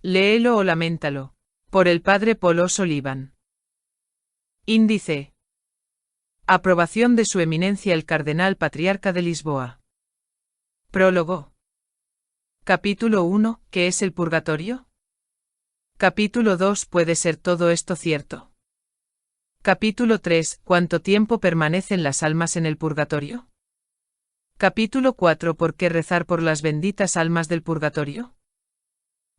Léelo o laméntalo. Por el padre Paul O'Sullivan. Índice. Aprobación de Su Eminencia el Cardenal Patriarca de Lisboa. Prólogo. Capítulo 1. ¿Qué es el purgatorio? Capítulo 2. ¿Puede ser todo esto cierto? Capítulo 3. ¿Cuánto tiempo permanecen las almas en el purgatorio? Capítulo 4. ¿Por qué rezar por las benditas almas del purgatorio?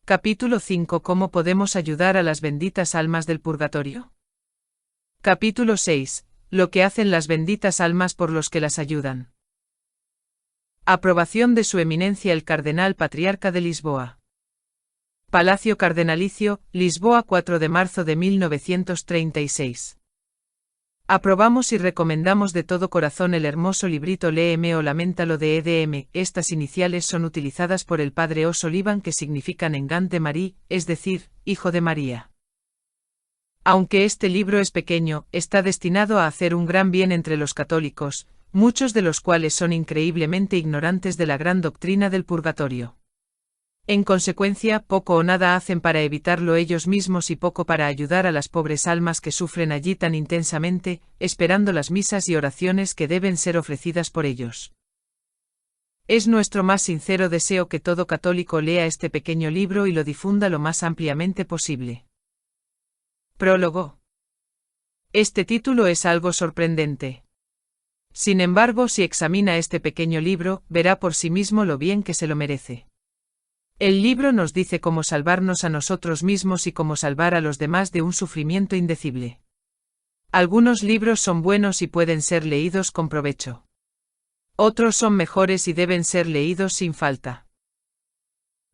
Capítulo 5. ¿Cómo podemos ayudar a las benditas almas del purgatorio? Capítulo 6. Lo que hacen las benditas almas por los que las ayudan. Aprobación de Su Eminencia el Cardenal Patriarca de Lisboa. Palacio Cardenalicio, Lisboa, 4 de marzo de 1936. Aprobamos y recomendamos de todo corazón el hermoso librito Léeme o Laméntalo de EDM. Estas iniciales son utilizadas por el padre O'Sullivan, que significan Engant de Marie, es decir, Hijo de María. Aunque este libro es pequeño, está destinado a hacer un gran bien entre los católicos, muchos de los cuales son increíblemente ignorantes de la gran doctrina del purgatorio. En consecuencia, poco o nada hacen para evitarlo ellos mismos y poco para ayudar a las pobres almas que sufren allí tan intensamente, esperando las misas y oraciones que deben ser ofrecidas por ellos. Es nuestro más sincero deseo que todo católico lea este pequeño libro y lo difunda lo más ampliamente posible. Prólogo. Este título es algo sorprendente. Sin embargo, si examina este pequeño libro, verá por sí mismo lo bien que se lo merece. El libro nos dice cómo salvarnos a nosotros mismos y cómo salvar a los demás de un sufrimiento indecible. Algunos libros son buenos y pueden ser leídos con provecho. Otros son mejores y deben ser leídos sin falta.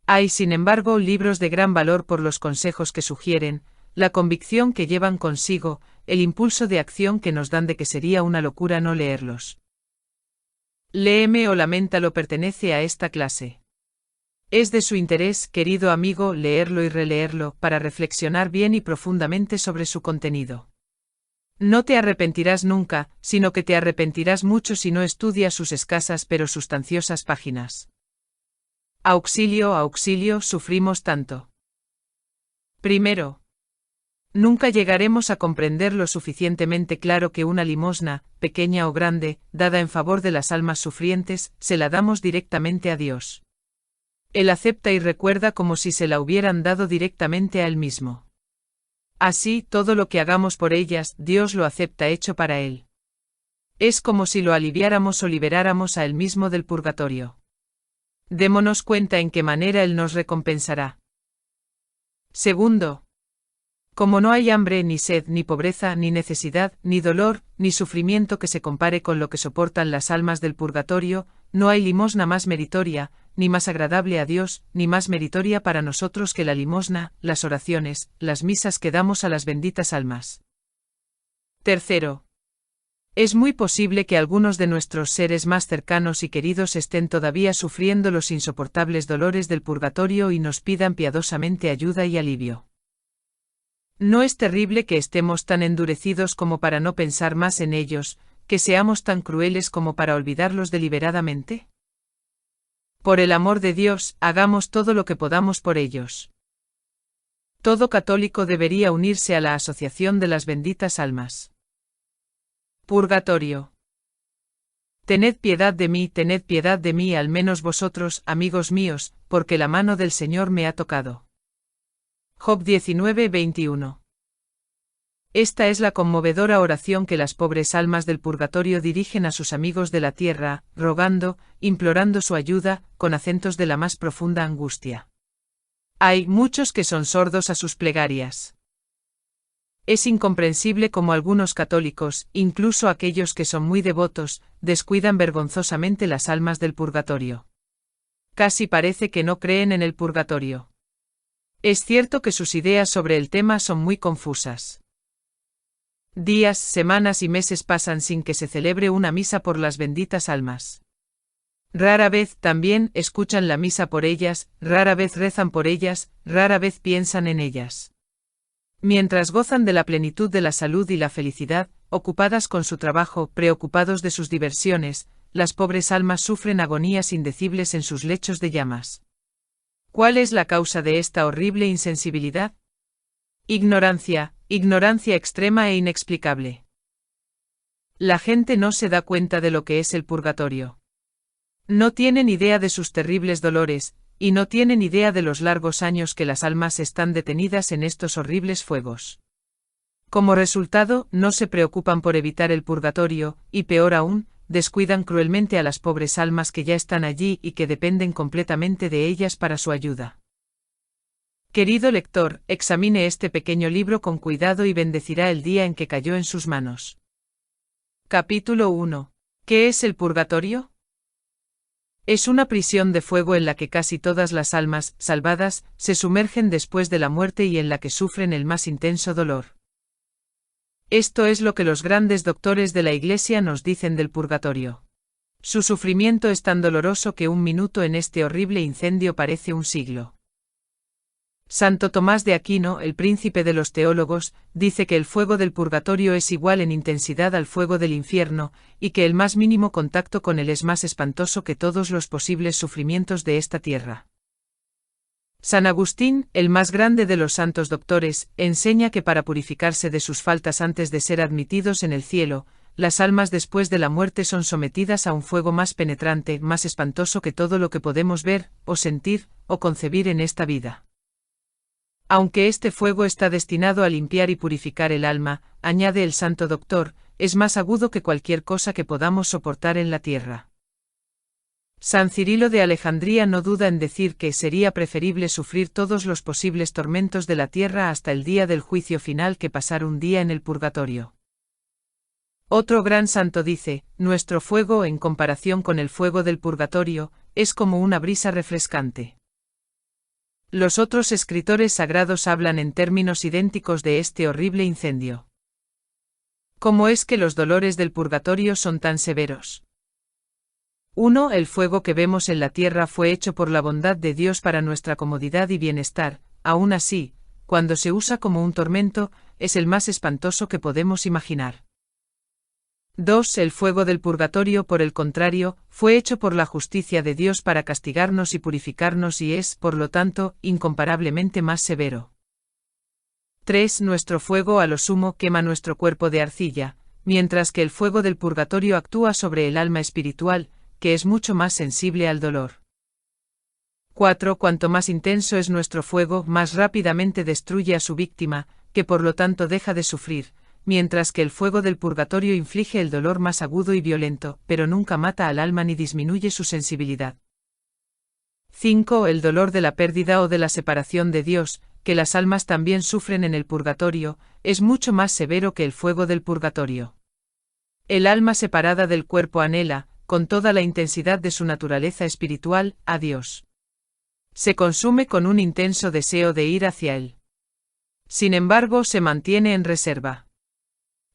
Hay, sin embargo, libros de gran valor por los consejos que sugieren, la convicción que llevan consigo, el impulso de acción que nos dan de que sería una locura no leerlos. Léeme o Laméntalo pertenece a esta clase. Es de su interés, querido amigo, leerlo y releerlo, para reflexionar bien y profundamente sobre su contenido. No te arrepentirás nunca, sino que te arrepentirás mucho si no estudias sus escasas pero sustanciosas páginas. Auxilio, auxilio, sufrimos tanto. Primero. Nunca llegaremos a comprender lo suficientemente claro que una limosna, pequeña o grande, dada en favor de las almas sufrientes, se la damos directamente a Dios. Él acepta y recuerda como si se la hubieran dado directamente a Él mismo. Así, todo lo que hagamos por ellas, Dios lo acepta hecho para Él. Es como si lo aliviáramos o liberáramos a Él mismo del purgatorio. Démonos cuenta en qué manera Él nos recompensará. Segundo. Como no hay hambre, ni sed, ni pobreza, ni necesidad, ni dolor, ni sufrimiento que se compare con lo que soportan las almas del purgatorio, no hay limosna más meritoria, ni más agradable a Dios, ni más meritoria para nosotros que la limosna, las oraciones, las misas que damos a las benditas almas. Tercero. Es muy posible que algunos de nuestros seres más cercanos y queridos estén todavía sufriendo los insoportables dolores del purgatorio y nos pidan piadosamente ayuda y alivio. ¿No es terrible que estemos tan endurecidos como para no pensar más en ellos, que seamos tan crueles como para olvidarlos deliberadamente? Por el amor de Dios, hagamos todo lo que podamos por ellos. Todo católico debería unirse a la Asociación de las Benditas Almas. Purgatorio. Tened piedad de mí, al menos vosotros, amigos míos, porque la mano del Señor me ha tocado. Job 19:21. Esta es la conmovedora oración que las pobres almas del purgatorio dirigen a sus amigos de la tierra, rogando, implorando su ayuda, con acentos de la más profunda angustia. Hay muchos que son sordos a sus plegarias. Es incomprensible cómo algunos católicos, incluso aquellos que son muy devotos, descuidan vergonzosamente las almas del purgatorio. Casi parece que no creen en el purgatorio. Es cierto que sus ideas sobre el tema son muy confusas. Días, semanas y meses pasan sin que se celebre una misa por las benditas almas. Rara vez también escuchan la misa por ellas, rara vez rezan por ellas, rara vez piensan en ellas. Mientras gozan de la plenitud de la salud y la felicidad, ocupadas con su trabajo, preocupados de sus diversiones, las pobres almas sufren agonías indecibles en sus lechos de llamas. ¿Cuál es la causa de esta horrible insensibilidad? Ignorancia, ignorancia extrema e inexplicable. La gente no se da cuenta de lo que es el purgatorio. No tienen idea de sus terribles dolores, y no tienen idea de los largos años que las almas están detenidas en estos horribles fuegos. Como resultado, no se preocupan por evitar el purgatorio, y peor aún, descuidan cruelmente a las pobres almas que ya están allí y que dependen completamente de ellas para su ayuda. Querido lector, examine este pequeño libro con cuidado y bendecirá el día en que cayó en sus manos. Capítulo 1. ¿Qué es el purgatorio? Es una prisión de fuego en la que casi todas las almas salvadas se sumergen después de la muerte y en la que sufren el más intenso dolor. Esto es lo que los grandes doctores de la Iglesia nos dicen del purgatorio. Su sufrimiento es tan doloroso que un minuto en este horrible incendio parece un siglo. Santo Tomás de Aquino, el príncipe de los teólogos, dice que el fuego del purgatorio es igual en intensidad al fuego del infierno, y que el más mínimo contacto con él es más espantoso que todos los posibles sufrimientos de esta tierra. San Agustín, el más grande de los santos doctores, enseña que para purificarse de sus faltas antes de ser admitidos en el cielo, las almas después de la muerte son sometidas a un fuego más penetrante, más espantoso que todo lo que podemos ver, o sentir, o concebir en esta vida. Aunque este fuego está destinado a limpiar y purificar el alma, añade el santo doctor, es más agudo que cualquier cosa que podamos soportar en la tierra. San Cirilo de Alejandría no duda en decir que sería preferible sufrir todos los posibles tormentos de la tierra hasta el día del juicio final que pasar un día en el purgatorio. Otro gran santo dice, nuestro fuego en comparación con el fuego del purgatorio, es como una brisa refrescante. Los otros escritores sagrados hablan en términos idénticos de este horrible incendio. ¿Cómo es que los dolores del purgatorio son tan severos? 1. El fuego que vemos en la tierra fue hecho por la bondad de Dios para nuestra comodidad y bienestar, aún así, cuando se usa como un tormento, es el más espantoso que podemos imaginar. 2. El fuego del purgatorio, por el contrario, fue hecho por la justicia de Dios para castigarnos y purificarnos y es, por lo tanto, incomparablemente más severo. 3. Nuestro fuego a lo sumo quema nuestro cuerpo de arcilla, mientras que el fuego del purgatorio actúa sobre el alma espiritual, que es mucho más sensible al dolor. 4. Cuanto más intenso es nuestro fuego, más rápidamente destruye a su víctima, que por lo tanto deja de sufrir, mientras que el fuego del purgatorio inflige el dolor más agudo y violento, pero nunca mata al alma ni disminuye su sensibilidad. 5. El dolor de la pérdida o de la separación de Dios, que las almas también sufren en el purgatorio, es mucho más severo que el fuego del purgatorio. El alma separada del cuerpo anhela, con toda la intensidad de su naturaleza espiritual, a Dios. Se consume con un intenso deseo de ir hacia Él. Sin embargo, se mantiene en reserva.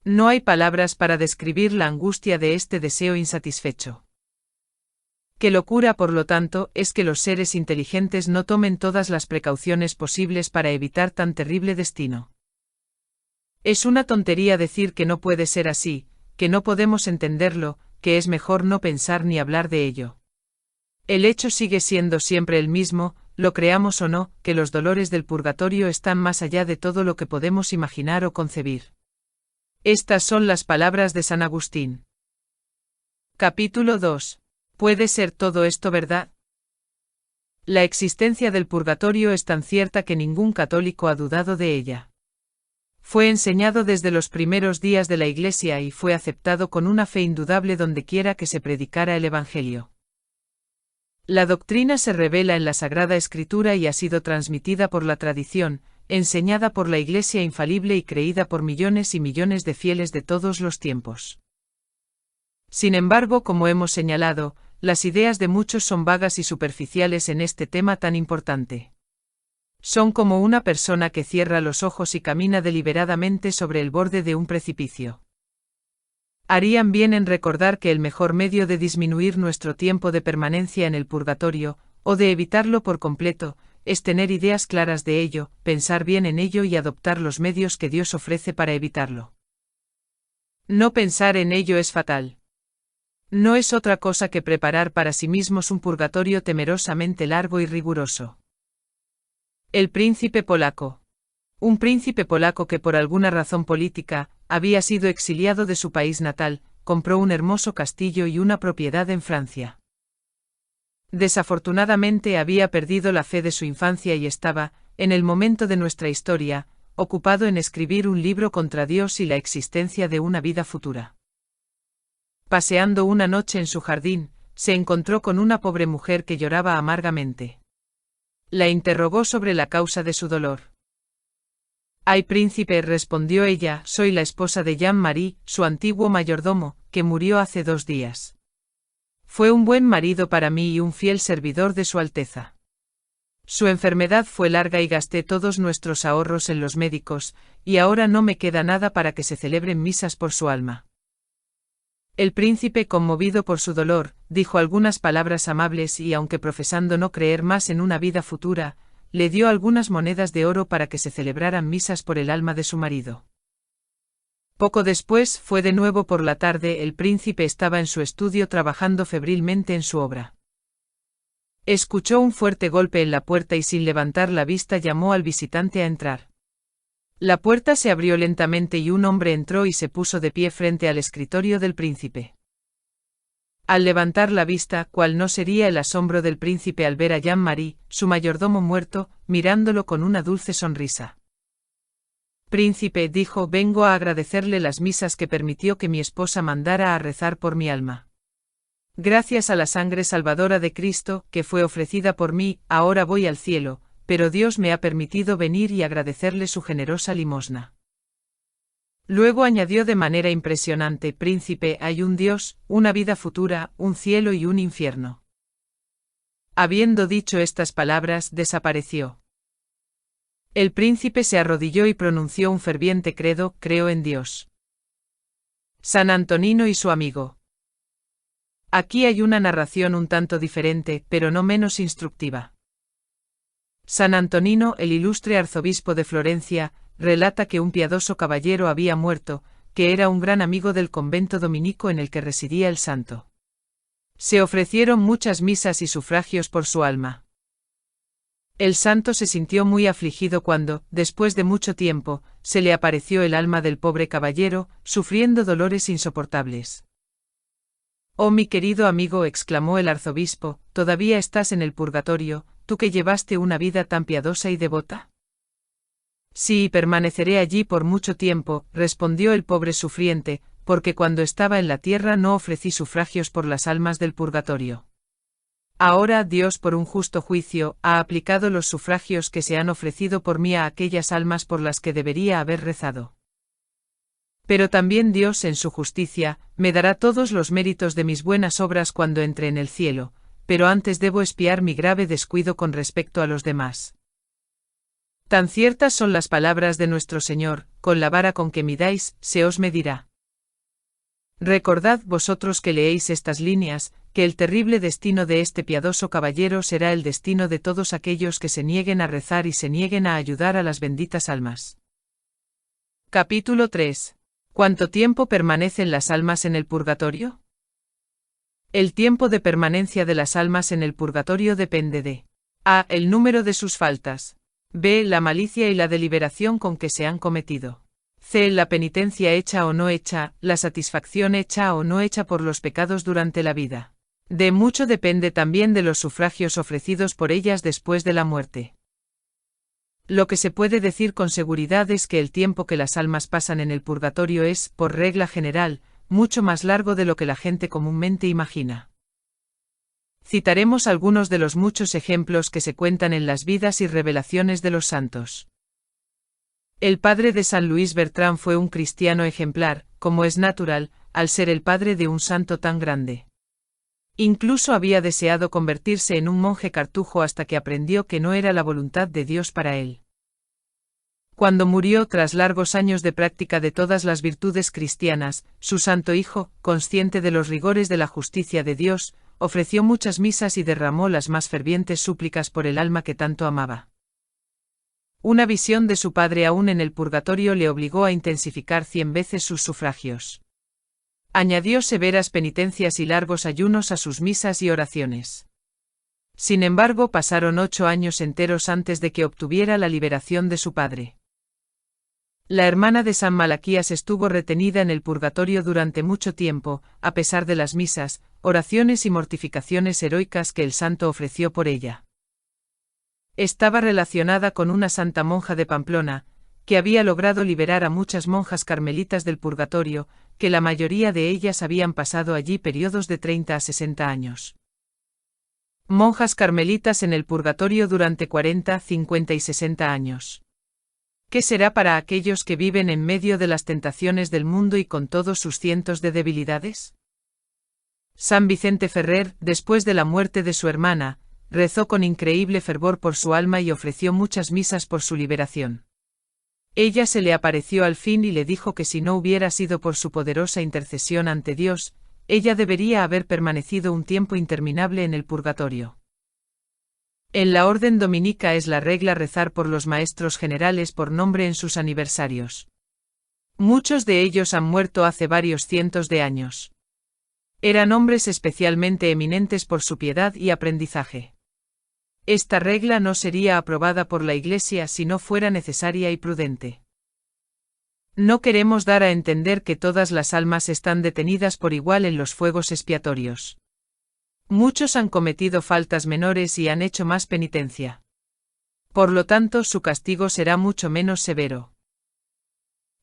No hay palabras para describir la angustia de este deseo insatisfecho. Qué locura, por lo tanto, es que los seres inteligentes no tomen todas las precauciones posibles para evitar tan terrible destino. Es una tontería decir que no puede ser así, que no podemos entenderlo, que es mejor no pensar ni hablar de ello. El hecho sigue siendo siempre el mismo, lo creamos o no, que los dolores del purgatorio están más allá de todo lo que podemos imaginar o concebir. Estas son las palabras de San Agustín. Capítulo 2. ¿Puede ser todo esto verdad? La existencia del purgatorio es tan cierta que ningún católico ha dudado de ella. Fue enseñado desde los primeros días de la Iglesia y fue aceptado con una fe indudable dondequiera que se predicara el Evangelio. La doctrina se revela en la Sagrada Escritura y ha sido transmitida por la tradición, enseñada por la Iglesia infalible y creída por millones y millones de fieles de todos los tiempos. Sin embargo, como hemos señalado, las ideas de muchos son vagas y superficiales en este tema tan importante. Son como una persona que cierra los ojos y camina deliberadamente sobre el borde de un precipicio. Harían bien en recordar que el mejor medio de disminuir nuestro tiempo de permanencia en el purgatorio, o de evitarlo por completo, es tener ideas claras de ello, pensar bien en ello y adoptar los medios que Dios ofrece para evitarlo. No pensar en ello es fatal. No es otra cosa que preparar para sí mismos un purgatorio temerosamente largo y riguroso. El príncipe polaco. Un príncipe polaco que por alguna razón política, había sido exiliado de su país natal, compró un hermoso castillo y una propiedad en Francia. Desafortunadamente había perdido la fe de su infancia y estaba, en el momento de nuestra historia, ocupado en escribir un libro contra Dios y la existencia de una vida futura. Paseando una noche en su jardín, se encontró con una pobre mujer que lloraba amargamente. La interrogó sobre la causa de su dolor. «Ay, príncipe», respondió ella, «soy la esposa de Jean-Marie, su antiguo mayordomo, que murió hace 2 días. Fue un buen marido para mí y un fiel servidor de su Alteza. Su enfermedad fue larga y gasté todos nuestros ahorros en los médicos, y ahora no me queda nada para que se celebren misas por su alma». El príncipe, conmovido por su dolor, dijo algunas palabras amables y, aunque profesando no creer más en una vida futura, le dio algunas monedas de oro para que se celebraran misas por el alma de su marido. Poco después, fue de nuevo por la tarde, el príncipe estaba en su estudio trabajando febrilmente en su obra. Escuchó un fuerte golpe en la puerta y sin levantar la vista llamó al visitante a entrar. La puerta se abrió lentamente y un hombre entró y se puso de pie frente al escritorio del príncipe. Al levantar la vista, cuál no sería el asombro del príncipe al ver a Jean-Marie, su mayordomo muerto, mirándolo con una dulce sonrisa. «Príncipe», dijo, «vengo a agradecerle las misas que permitió que mi esposa mandara a rezar por mi alma. Gracias a la sangre salvadora de Cristo, que fue ofrecida por mí, ahora voy al cielo, pero Dios me ha permitido venir y agradecerle su generosa limosna». Luego añadió de manera impresionante: «Príncipe, hay un Dios, una vida futura, un cielo y un infierno». Habiendo dicho estas palabras, desapareció. El príncipe se arrodilló y pronunció un ferviente credo: «Creo en Dios». San Antonino y su amigo. Aquí hay una narración un tanto diferente, pero no menos instructiva. San Antonino, el ilustre arzobispo de Florencia, relata que un piadoso caballero había muerto, que era un gran amigo del convento dominico en el que residía el santo. Se ofrecieron muchas misas y sufragios por su alma. El santo se sintió muy afligido cuando, después de mucho tiempo, se le apareció el alma del pobre caballero, sufriendo dolores insoportables. «Oh, mi querido amigo», exclamó el arzobispo, «¿todavía estás en el purgatorio, tú que llevaste una vida tan piadosa y devota?» «Sí, permaneceré allí por mucho tiempo», respondió el pobre sufriente, «porque cuando estaba en la tierra no ofrecí sufragios por las almas del purgatorio. Ahora Dios, por un justo juicio, ha aplicado los sufragios que se han ofrecido por mí a aquellas almas por las que debería haber rezado. Pero también Dios, en su justicia, me dará todos los méritos de mis buenas obras cuando entre en el cielo, pero antes debo expiar mi grave descuido con respecto a los demás. Tan ciertas son las palabras de nuestro Señor: con la vara con que midáis, se os medirá. Recordad vosotros que leéis estas líneas, que el terrible destino de este piadoso caballero será el destino de todos aquellos que se nieguen a rezar y se nieguen a ayudar a las benditas almas. Capítulo 3. ¿Cuánto tiempo permanecen las almas en el purgatorio? El tiempo de permanencia de las almas en el purgatorio depende de a. El número de sus faltas. b. La malicia y la deliberación con que se han cometido. c. La penitencia hecha o no hecha, la satisfacción hecha o no hecha por los pecados durante la vida. d. Mucho depende también de los sufragios ofrecidos por ellas después de la muerte. Lo que se puede decir con seguridad es que el tiempo que las almas pasan en el purgatorio es, por regla general, mucho más largo de lo que la gente comúnmente imagina. Citaremos algunos de los muchos ejemplos que se cuentan en las vidas y revelaciones de los santos. El padre de San Luis Bertrán fue un cristiano ejemplar, como es natural, al ser el padre de un santo tan grande. Incluso había deseado convertirse en un monje cartujo hasta que aprendió que no era la voluntad de Dios para él. Cuando murió tras largos años de práctica de todas las virtudes cristianas, su santo hijo, consciente de los rigores de la justicia de Dios, ofreció muchas misas y derramó las más fervientes súplicas por el alma que tanto amaba. Una visión de su padre aún en el purgatorio le obligó a intensificar 100 veces sus sufragios. Añadió severas penitencias y largos ayunos a sus misas y oraciones. Sin embargo, pasaron 8 años enteros antes de que obtuviera la liberación de su padre. La hermana de San Malaquías estuvo retenida en el purgatorio durante mucho tiempo, a pesar de las misas, oraciones y mortificaciones heroicas que el santo ofreció por ella. Estaba relacionada con una santa monja de Pamplona, que había logrado liberar a muchas monjas carmelitas del purgatorio, que la mayoría de ellas habían pasado allí periodos de 30 a 60 años. Monjas carmelitas en el purgatorio durante 40, 50 y 60 años. ¿Qué será para aquellos que viven en medio de las tentaciones del mundo y con todos sus cientos de debilidades? San Vicente Ferrer, después de la muerte de su hermana, rezó con increíble fervor por su alma y ofreció muchas misas por su liberación. Ella se le apareció al fin y le dijo que si no hubiera sido por su poderosa intercesión ante Dios, ella debería haber permanecido un tiempo interminable en el purgatorio. En la orden dominica es la regla rezar por los maestros generales por nombre en sus aniversarios. Muchos de ellos han muerto hace varios cientos de años. Eran hombres especialmente eminentes por su piedad y aprendizaje. Esta regla no sería aprobada por la Iglesia si no fuera necesaria y prudente. No queremos dar a entender que todas las almas están detenidas por igual en los fuegos expiatorios. Muchos han cometido faltas menores y han hecho más penitencia. Por lo tanto, su castigo será mucho menos severo.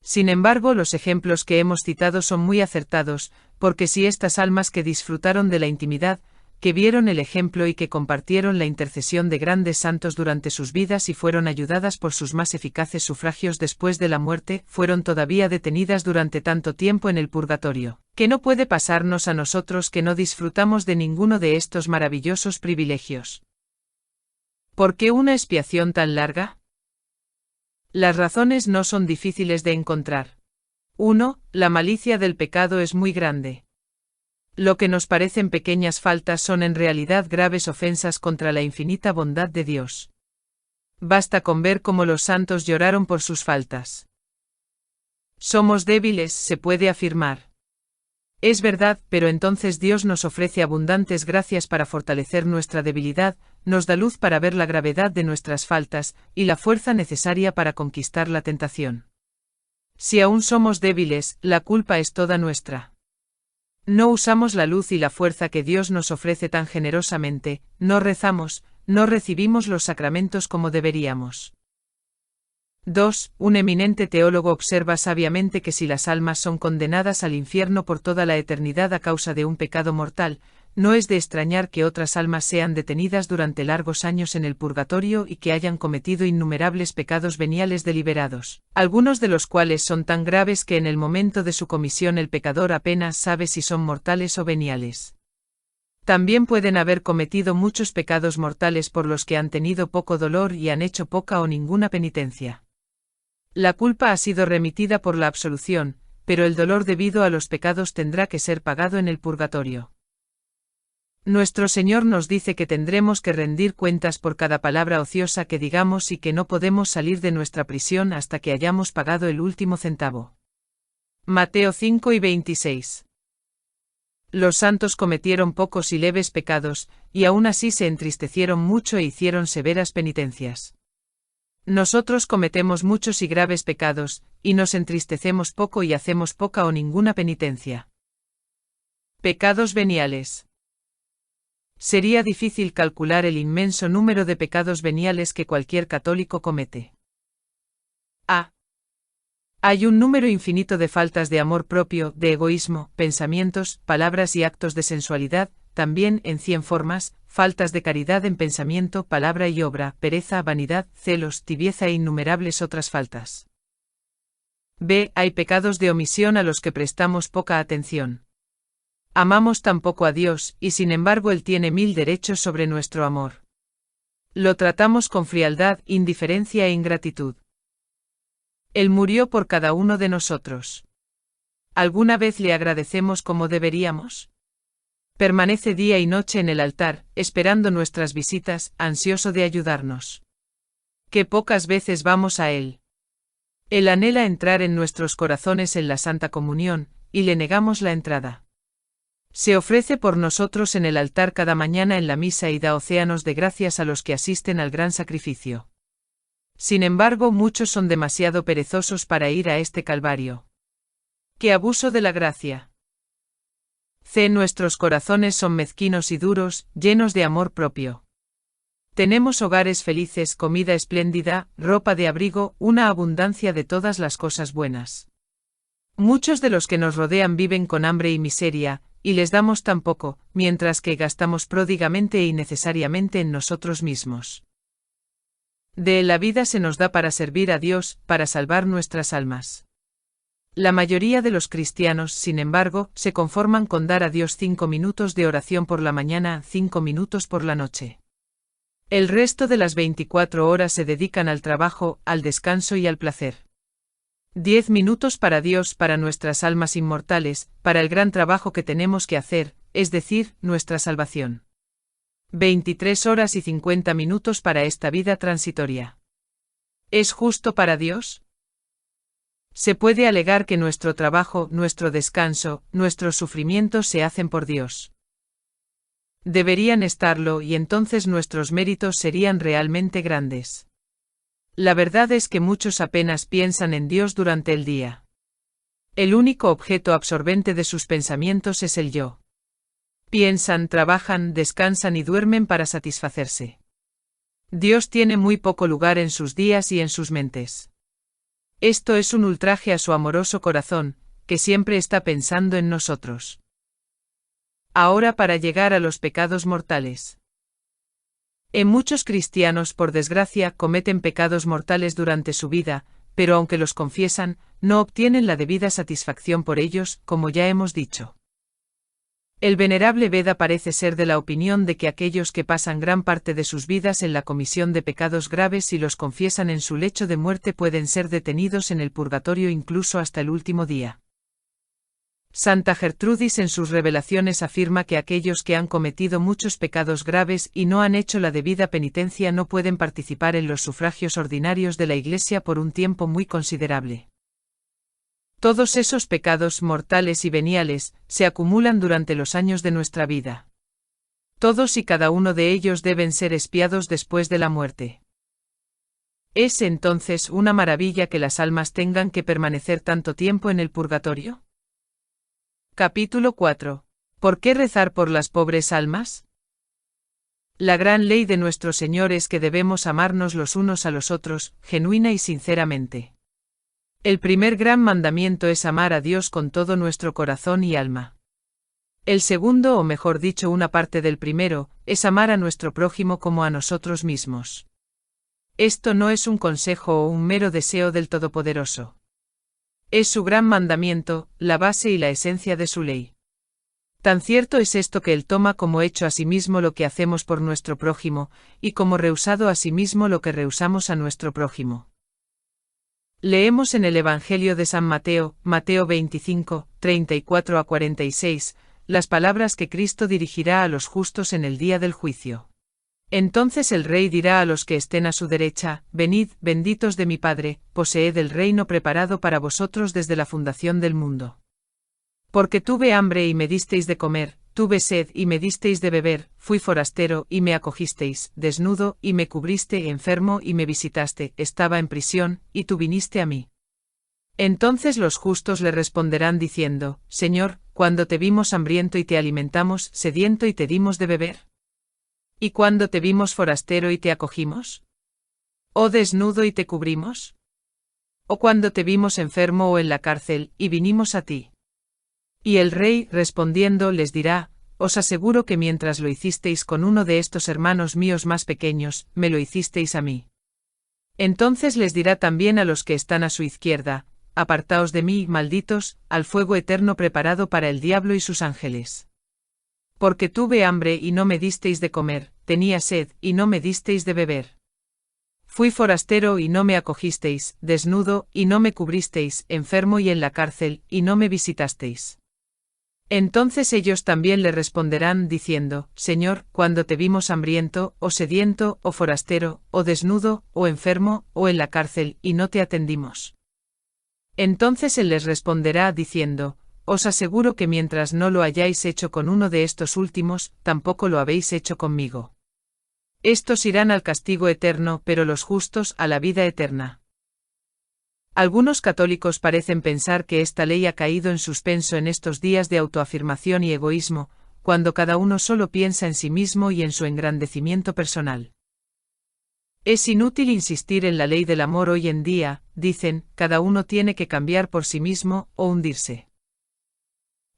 Sin embargo, los ejemplos que hemos citado son muy acertados, porque si estas almas que disfrutaron de la intimidad, que vieron el ejemplo y que compartieron la intercesión de grandes santos durante sus vidas y fueron ayudadas por sus más eficaces sufragios después de la muerte, fueron todavía detenidas durante tanto tiempo en el purgatorio, que no puede pasarnos a nosotros que no disfrutamos de ninguno de estos maravillosos privilegios. ¿Por qué una expiación tan larga? Las razones no son difíciles de encontrar. 1. La malicia del pecado es muy grande. Lo que nos parecen pequeñas faltas son en realidad graves ofensas contra la infinita bondad de Dios. Basta con ver cómo los santos lloraron por sus faltas. Somos débiles, se puede afirmar. Es verdad, pero entonces Dios nos ofrece abundantes gracias para fortalecer nuestra debilidad, nos da luz para ver la gravedad de nuestras faltas, y la fuerza necesaria para conquistar la tentación. Si aún somos débiles, la culpa es toda nuestra. No usamos la luz y la fuerza que Dios nos ofrece tan generosamente, no rezamos, no recibimos los sacramentos como deberíamos. 2. Un eminente teólogo observa sabiamente que si las almas son condenadas al infierno por toda la eternidad a causa de un pecado mortal, no es de extrañar que otras almas sean detenidas durante largos años en el purgatorio y que hayan cometido innumerables pecados veniales deliberados, algunos de los cuales son tan graves que en el momento de su comisión el pecador apenas sabe si son mortales o veniales. También pueden haber cometido muchos pecados mortales por los que han tenido poco dolor y han hecho poca o ninguna penitencia. La culpa ha sido remitida por la absolución, pero el dolor debido a los pecados tendrá que ser pagado en el purgatorio. Nuestro Señor nos dice que tendremos que rendir cuentas por cada palabra ociosa que digamos y que no podemos salir de nuestra prisión hasta que hayamos pagado el último centavo. Mateo 5 y 26. Los santos cometieron pocos y leves pecados, y aún así se entristecieron mucho e hicieron severas penitencias. Nosotros cometemos muchos y graves pecados, y nos entristecemos poco y hacemos poca o ninguna penitencia. Pecados veniales. Sería difícil calcular el inmenso número de pecados veniales que cualquier católico comete. A. Hay un número infinito de faltas de amor propio, de egoísmo, pensamientos, palabras y actos de sensualidad, también en 100 formas, faltas de caridad en pensamiento, palabra y obra, pereza, vanidad, celos, tibieza e innumerables otras faltas. B. Hay pecados de omisión a los que prestamos poca atención. Amamos tan poco a Dios, y sin embargo Él tiene 1000 derechos sobre nuestro amor. Lo tratamos con frialdad, indiferencia e ingratitud. Él murió por cada uno de nosotros. ¿Alguna vez le agradecemos como deberíamos? Permanece día y noche en el altar, esperando nuestras visitas, ansioso de ayudarnos. Qué pocas veces vamos a Él. Él anhela entrar en nuestros corazones en la Santa Comunión, y le negamos la entrada. Se ofrece por nosotros en el altar cada mañana en la misa y da océanos de gracias a los que asisten al gran sacrificio. Sin embargo, muchos son demasiado perezosos para ir a este Calvario. ¡Qué abuso de la gracia! Nuestros corazones son mezquinos y duros, llenos de amor propio. Tenemos hogares felices, comida espléndida, ropa de abrigo, una abundancia de todas las cosas buenas. Muchos de los que nos rodean viven con hambre y miseria, y les damos tan poco, mientras que gastamos pródigamente e innecesariamente en nosotros mismos. De la vida se nos da para servir a Dios, para salvar nuestras almas. La mayoría de los cristianos, sin embargo, se conforman con dar a Dios 5 minutos de oración por la mañana, 5 minutos por la noche. El resto de las 24 horas se dedican al trabajo, al descanso y al placer. 10 minutos para Dios, para nuestras almas inmortales, para el gran trabajo que tenemos que hacer, es decir, nuestra salvación. 23 horas y 50 minutos para esta vida transitoria. ¿Es justo para Dios? Se puede alegar que nuestro trabajo, nuestro descanso, nuestros sufrimientos se hacen por Dios. Deberían estarlo y entonces nuestros méritos serían realmente grandes. La verdad es que muchos apenas piensan en Dios durante el día. El único objeto absorbente de sus pensamientos es el yo. Piensan, trabajan, descansan y duermen para satisfacerse. Dios tiene muy poco lugar en sus días y en sus mentes. Esto es un ultraje a su amoroso corazón, que siempre está pensando en nosotros. Ahora para llegar a los pecados mortales. Muchos cristianos, por desgracia, cometen pecados mortales durante su vida, pero aunque los confiesan, no obtienen la debida satisfacción por ellos, como ya hemos dicho. El venerable Veda parece ser de la opinión de que aquellos que pasan gran parte de sus vidas en la comisión de pecados graves y los confiesan en su lecho de muerte pueden ser detenidos en el purgatorio incluso hasta el último día. Santa Gertrudis en sus revelaciones afirma que aquellos que han cometido muchos pecados graves y no han hecho la debida penitencia no pueden participar en los sufragios ordinarios de la Iglesia por un tiempo muy considerable. Todos esos pecados mortales y veniales se acumulan durante los años de nuestra vida. Todos y cada uno de ellos deben ser expiados después de la muerte. ¿Es entonces una maravilla que las almas tengan que permanecer tanto tiempo en el purgatorio? Capítulo 4. ¿Por qué rezar por las pobres almas? La gran ley de nuestro Señor es que debemos amarnos los unos a los otros, genuina y sinceramente. El primer gran mandamiento es amar a Dios con todo nuestro corazón y alma. El segundo, o mejor dicho una parte del primero, es amar a nuestro prójimo como a nosotros mismos. Esto no es un consejo o un mero deseo del Todopoderoso. Es su gran mandamiento, la base y la esencia de su ley. Tan cierto es esto que Él toma como hecho a sí mismo lo que hacemos por nuestro prójimo, y como rehusado a sí mismo lo que rehusamos a nuestro prójimo. Leemos en el Evangelio de San Mateo, Mateo 25, 34 a 46, las palabras que Cristo dirigirá a los justos en el día del juicio. Entonces el Rey dirá a los que estén a su derecha: venid, benditos de mi Padre, poseed el reino preparado para vosotros desde la fundación del mundo. Porque tuve hambre y me disteis de comer, tuve sed y me disteis de beber, fui forastero y me acogisteis, desnudo y me cubriste, enfermo y me visitaste, estaba en prisión, y tú viniste a mí. Entonces los justos le responderán diciendo: Señor, ¿cuándo te vimos hambriento y te alimentamos, sediento y te dimos de beber? ¿Y cuándo te vimos forastero y te acogimos? ¿O desnudo y te cubrimos? ¿O cuándo te vimos enfermo o en la cárcel, y vinimos a ti? Y el Rey, respondiendo, les dirá: os aseguro que mientras lo hicisteis con uno de estos hermanos míos más pequeños, me lo hicisteis a mí. Entonces les dirá también a los que están a su izquierda: apartaos de mí, malditos, al fuego eterno preparado para el diablo y sus ángeles. Porque tuve hambre y no me disteis de comer, tenía sed y no me disteis de beber. Fui forastero y no me acogisteis, desnudo y no me cubristeis, enfermo y en la cárcel y no me visitasteis. Entonces ellos también le responderán diciendo: Señor, ¿cuándo te vimos hambriento, o sediento, o forastero, o desnudo, o enfermo, o en la cárcel, y no te atendimos? Entonces Él les responderá diciendo: os aseguro que mientras no lo hayáis hecho con uno de estos últimos, tampoco lo habéis hecho conmigo. Estos irán al castigo eterno, pero los justos a la vida eterna. Algunos católicos parecen pensar que esta ley ha caído en suspenso en estos días de autoafirmación y egoísmo, cuando cada uno solo piensa en sí mismo y en su engrandecimiento personal. Es inútil insistir en la ley del amor hoy en día, dicen, cada uno tiene que cambiar por sí mismo o hundirse.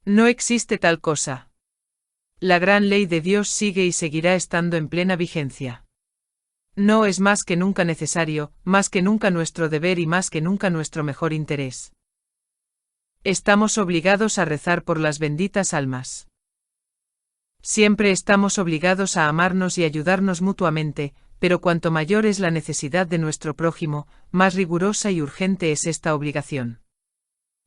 No existe tal cosa. La gran ley de Dios sigue y seguirá estando en plena vigencia. No es más que nunca necesario, más que nunca nuestro deber y más que nunca nuestro mejor interés. Estamos obligados a rezar por las benditas almas. Siempre estamos obligados a amarnos y ayudarnos mutuamente, pero cuanto mayor es la necesidad de nuestro prójimo, más rigurosa y urgente es esta obligación.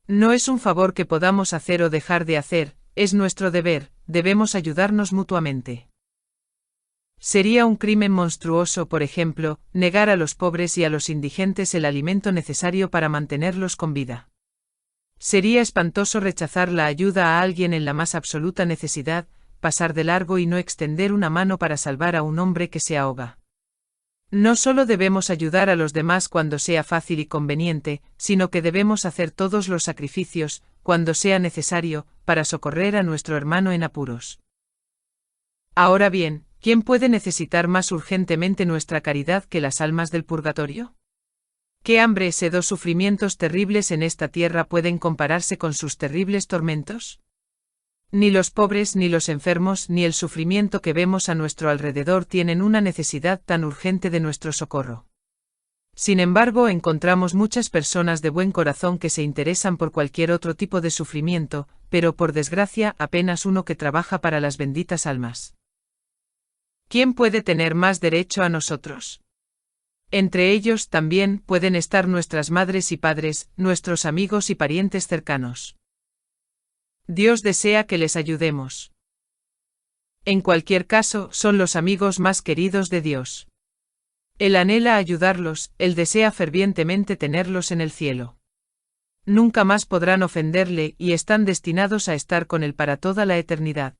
No es un favor que podamos hacer o dejar de hacer, es nuestro deber, debemos ayudarnos mutuamente. Sería un crimen monstruoso, por ejemplo, negar a los pobres y a los indigentes el alimento necesario para mantenerlos con vida. Sería espantoso rechazar la ayuda a alguien en la más absoluta necesidad, pasar de largo y no extender una mano para salvar a un hombre que se ahoga. No solo debemos ayudar a los demás cuando sea fácil y conveniente, sino que debemos hacer todos los sacrificios, cuando sea necesario, para socorrer a nuestro hermano en apuros. Ahora bien, ¿quién puede necesitar más urgentemente nuestra caridad que las almas del purgatorio? ¿Qué hambre, sed o sufrimientos terribles en esta tierra pueden compararse con sus terribles tormentos? Ni los pobres, ni los enfermos, ni el sufrimiento que vemos a nuestro alrededor tienen una necesidad tan urgente de nuestro socorro. Sin embargo, encontramos muchas personas de buen corazón que se interesan por cualquier otro tipo de sufrimiento, pero por desgracia apenas uno que trabaja para las benditas almas. ¿Quién puede tener más derecho a nosotros? Entre ellos también pueden estar nuestras madres y padres, nuestros amigos y parientes cercanos. Dios desea que les ayudemos. En cualquier caso, son los amigos más queridos de Dios. Él anhela ayudarlos, Él desea fervientemente tenerlos en el cielo. Nunca más podrán ofenderle y están destinados a estar con Él para toda la eternidad.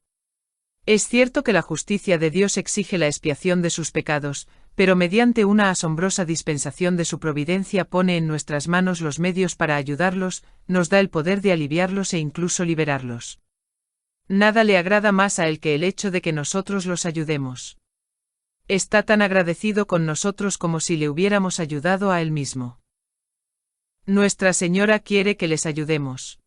Es cierto que la justicia de Dios exige la expiación de sus pecados, pero mediante una asombrosa dispensación de su providencia pone en nuestras manos los medios para ayudarlos, nos da el poder de aliviarlos e incluso liberarlos. Nada le agrada más a Él que el hecho de que nosotros los ayudemos. Está tan agradecido con nosotros como si le hubiéramos ayudado a Él mismo. Nuestra Señora quiere que les ayudemos.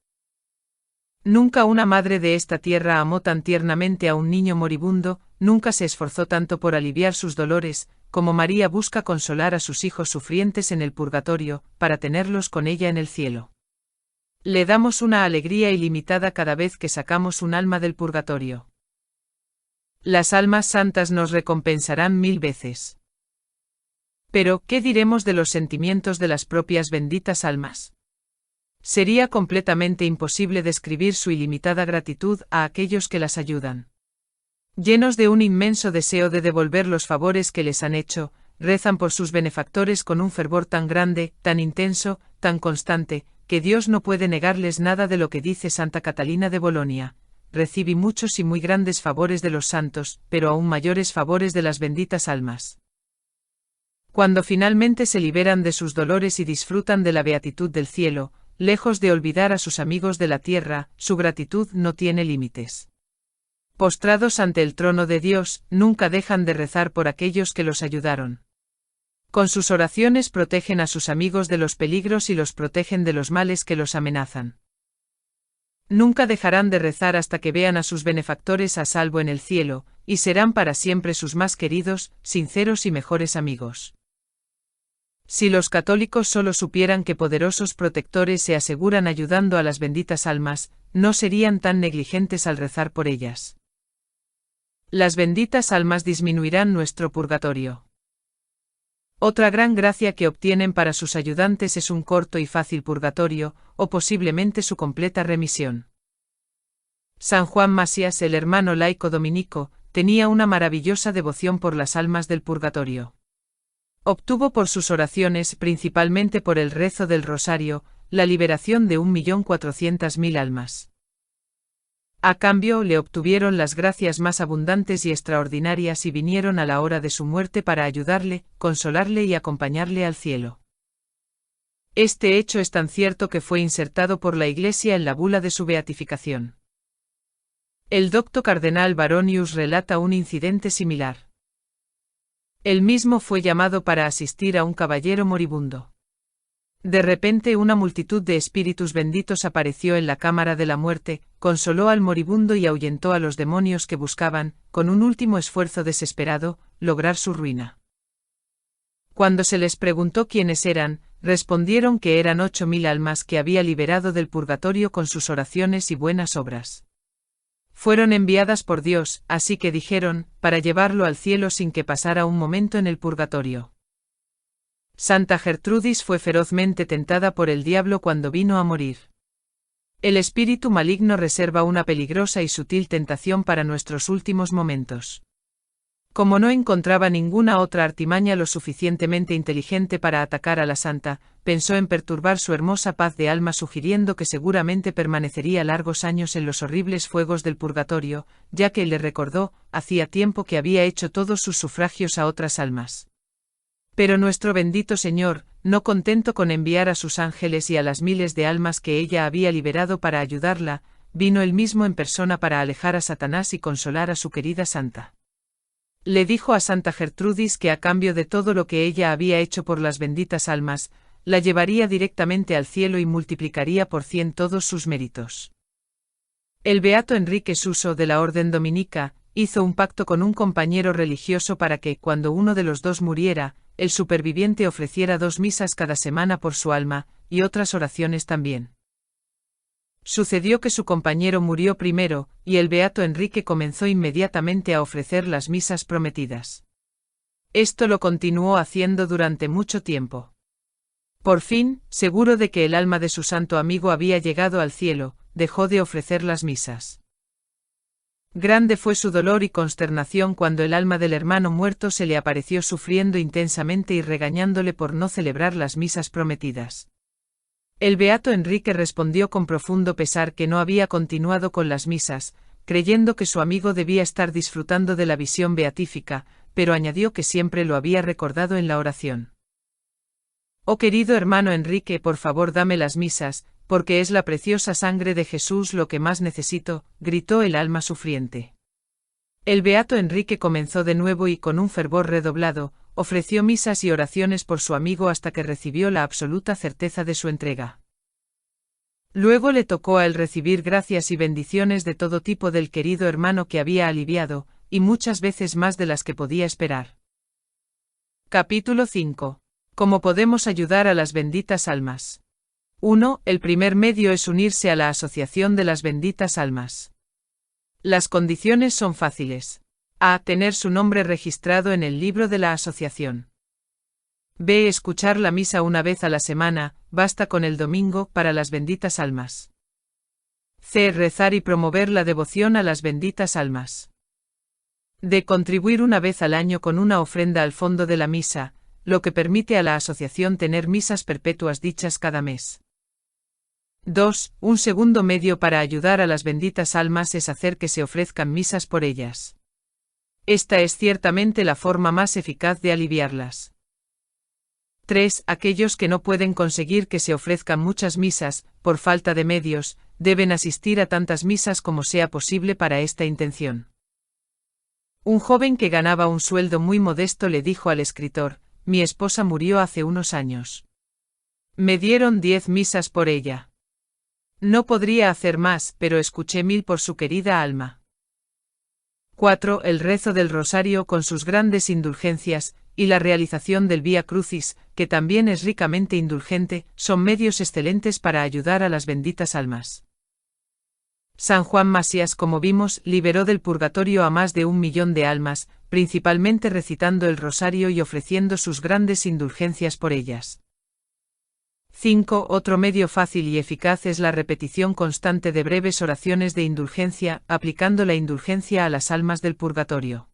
Nunca una madre de esta tierra amó tan tiernamente a un niño moribundo, nunca se esforzó tanto por aliviar sus dolores, como María busca consolar a sus hijos sufrientes en el purgatorio, para tenerlos con ella en el cielo. Le damos una alegría ilimitada cada vez que sacamos un alma del purgatorio. Las almas santas nos recompensarán 1000 veces. Pero, ¿qué diremos de los sentimientos de las propias benditas almas? Sería completamente imposible describir su ilimitada gratitud a aquellos que las ayudan. Llenos de un inmenso deseo de devolver los favores que les han hecho, rezan por sus benefactores con un fervor tan grande, tan intenso, tan constante, que Dios no puede negarles nada de lo que dice Santa Catalina de Bolonia. Recibí muchos y muy grandes favores de los santos, pero aún mayores favores de las benditas almas. Cuando finalmente se liberan de sus dolores y disfrutan de la beatitud del cielo, lejos de olvidar a sus amigos de la tierra, su gratitud no tiene límites. Postrados ante el trono de Dios, nunca dejan de rezar por aquellos que los ayudaron. Con sus oraciones protegen a sus amigos de los peligros y los protegen de los males que los amenazan. Nunca dejarán de rezar hasta que vean a sus benefactores a salvo en el cielo, y serán para siempre sus más queridos, sinceros y mejores amigos. Si los católicos solo supieran que poderosos protectores se aseguran ayudando a las benditas almas, no serían tan negligentes al rezar por ellas. Las benditas almas disminuirán nuestro purgatorio. Otra gran gracia que obtienen para sus ayudantes es un corto y fácil purgatorio, o posiblemente su completa remisión. San Juan Masías, el hermano laico dominico, tenía una maravillosa devoción por las almas del purgatorio. Obtuvo por sus oraciones, principalmente por el rezo del rosario, la liberación de 1.400.000 almas. A cambio, le obtuvieron las gracias más abundantes y extraordinarias y vinieron a la hora de su muerte para ayudarle, consolarle y acompañarle al cielo. Este hecho es tan cierto que fue insertado por la Iglesia en la bula de su beatificación. El docto cardenal Baronius relata un incidente similar. Él mismo fue llamado para asistir a un caballero moribundo. De repente una multitud de espíritus benditos apareció en la cámara de la muerte, consoló al moribundo y ahuyentó a los demonios que buscaban, con un último esfuerzo desesperado, lograr su ruina. Cuando se les preguntó quiénes eran, respondieron que eran 8000 almas que había liberado del purgatorio con sus oraciones y buenas obras. Fueron enviadas por Dios, así que dijeron, para llevarlo al cielo sin que pasara un momento en el purgatorio. Santa Gertrudis fue ferozmente tentada por el diablo cuando vino a morir. El espíritu maligno reserva una peligrosa y sutil tentación para nuestros últimos momentos. Como no encontraba ninguna otra artimaña lo suficientemente inteligente para atacar a la santa, pensó en perturbar su hermosa paz de alma sugiriendo que seguramente permanecería largos años en los horribles fuegos del purgatorio, ya que le recordó, hacía tiempo que había hecho todos sus sufragios a otras almas. Pero nuestro bendito Señor, no contento con enviar a sus ángeles y a las miles de almas que ella había liberado para ayudarla, vino él mismo en persona para alejar a Satanás y consolar a su querida santa. Le dijo a Santa Gertrudis que a cambio de todo lo que ella había hecho por las benditas almas, la llevaría directamente al cielo y multiplicaría por 100 todos sus méritos. El beato Enrique Suso de la Orden Dominica hizo un pacto con un compañero religioso para que, cuando uno de los dos muriera, el superviviente ofreciera 2 misas cada semana por su alma, y otras oraciones también. Sucedió que su compañero murió primero, y el beato Enrique comenzó inmediatamente a ofrecer las misas prometidas. Esto lo continuó haciendo durante mucho tiempo. Por fin, seguro de que el alma de su santo amigo había llegado al cielo, dejó de ofrecer las misas. Grande fue su dolor y consternación cuando el alma del hermano muerto se le apareció sufriendo intensamente y regañándole por no celebrar las misas prometidas. El beato Enrique respondió con profundo pesar que no había continuado con las misas, creyendo que su amigo debía estar disfrutando de la visión beatífica, pero añadió que siempre lo había recordado en la oración. Oh querido hermano Enrique, por favor dame las misas, porque es la preciosa sangre de Jesús lo que más necesito, gritó el alma sufriente. El beato Enrique comenzó de nuevo y con un fervor redoblado, ofreció misas y oraciones por su amigo hasta que recibió la absoluta certeza de su entrega. Luego le tocó a él recibir gracias y bendiciones de todo tipo del querido hermano que había aliviado, y muchas veces más de las que podía esperar. Capítulo 5. ¿Cómo podemos ayudar a las benditas almas? 1. El primer medio es unirse a la Asociación de las Benditas Almas. Las condiciones son fáciles. A. Tener su nombre registrado en el libro de la asociación. B. Escuchar la misa una vez a la semana, basta con el domingo, para las benditas almas. C. Rezar y promover la devoción a las benditas almas. D. Contribuir una vez al año con una ofrenda al fondo de la misa, lo que permite a la asociación tener misas perpetuas dichas cada mes. 2. Un segundo medio para ayudar a las benditas almas es hacer que se ofrezcan misas por ellas. Esta es ciertamente la forma más eficaz de aliviarlas. 3. Aquellos que no pueden conseguir que se ofrezcan muchas misas, por falta de medios, deben asistir a tantas misas como sea posible para esta intención. Un joven que ganaba un sueldo muy modesto le dijo al escritor: mi esposa murió hace unos años. Me dieron 10 misas por ella. No podría hacer más, pero escuché 1000 por su querida alma. 4. El rezo del rosario con sus grandes indulgencias, y la realización del Vía Crucis, que también es ricamente indulgente, son medios excelentes para ayudar a las benditas almas. San Juan Masías, como vimos, liberó del purgatorio a más de 1 millón de almas, principalmente recitando el rosario y ofreciendo sus grandes indulgencias por ellas. 5. Otro medio fácil y eficaz es la repetición constante de breves oraciones de indulgencia, aplicando la indulgencia a las almas del purgatorio.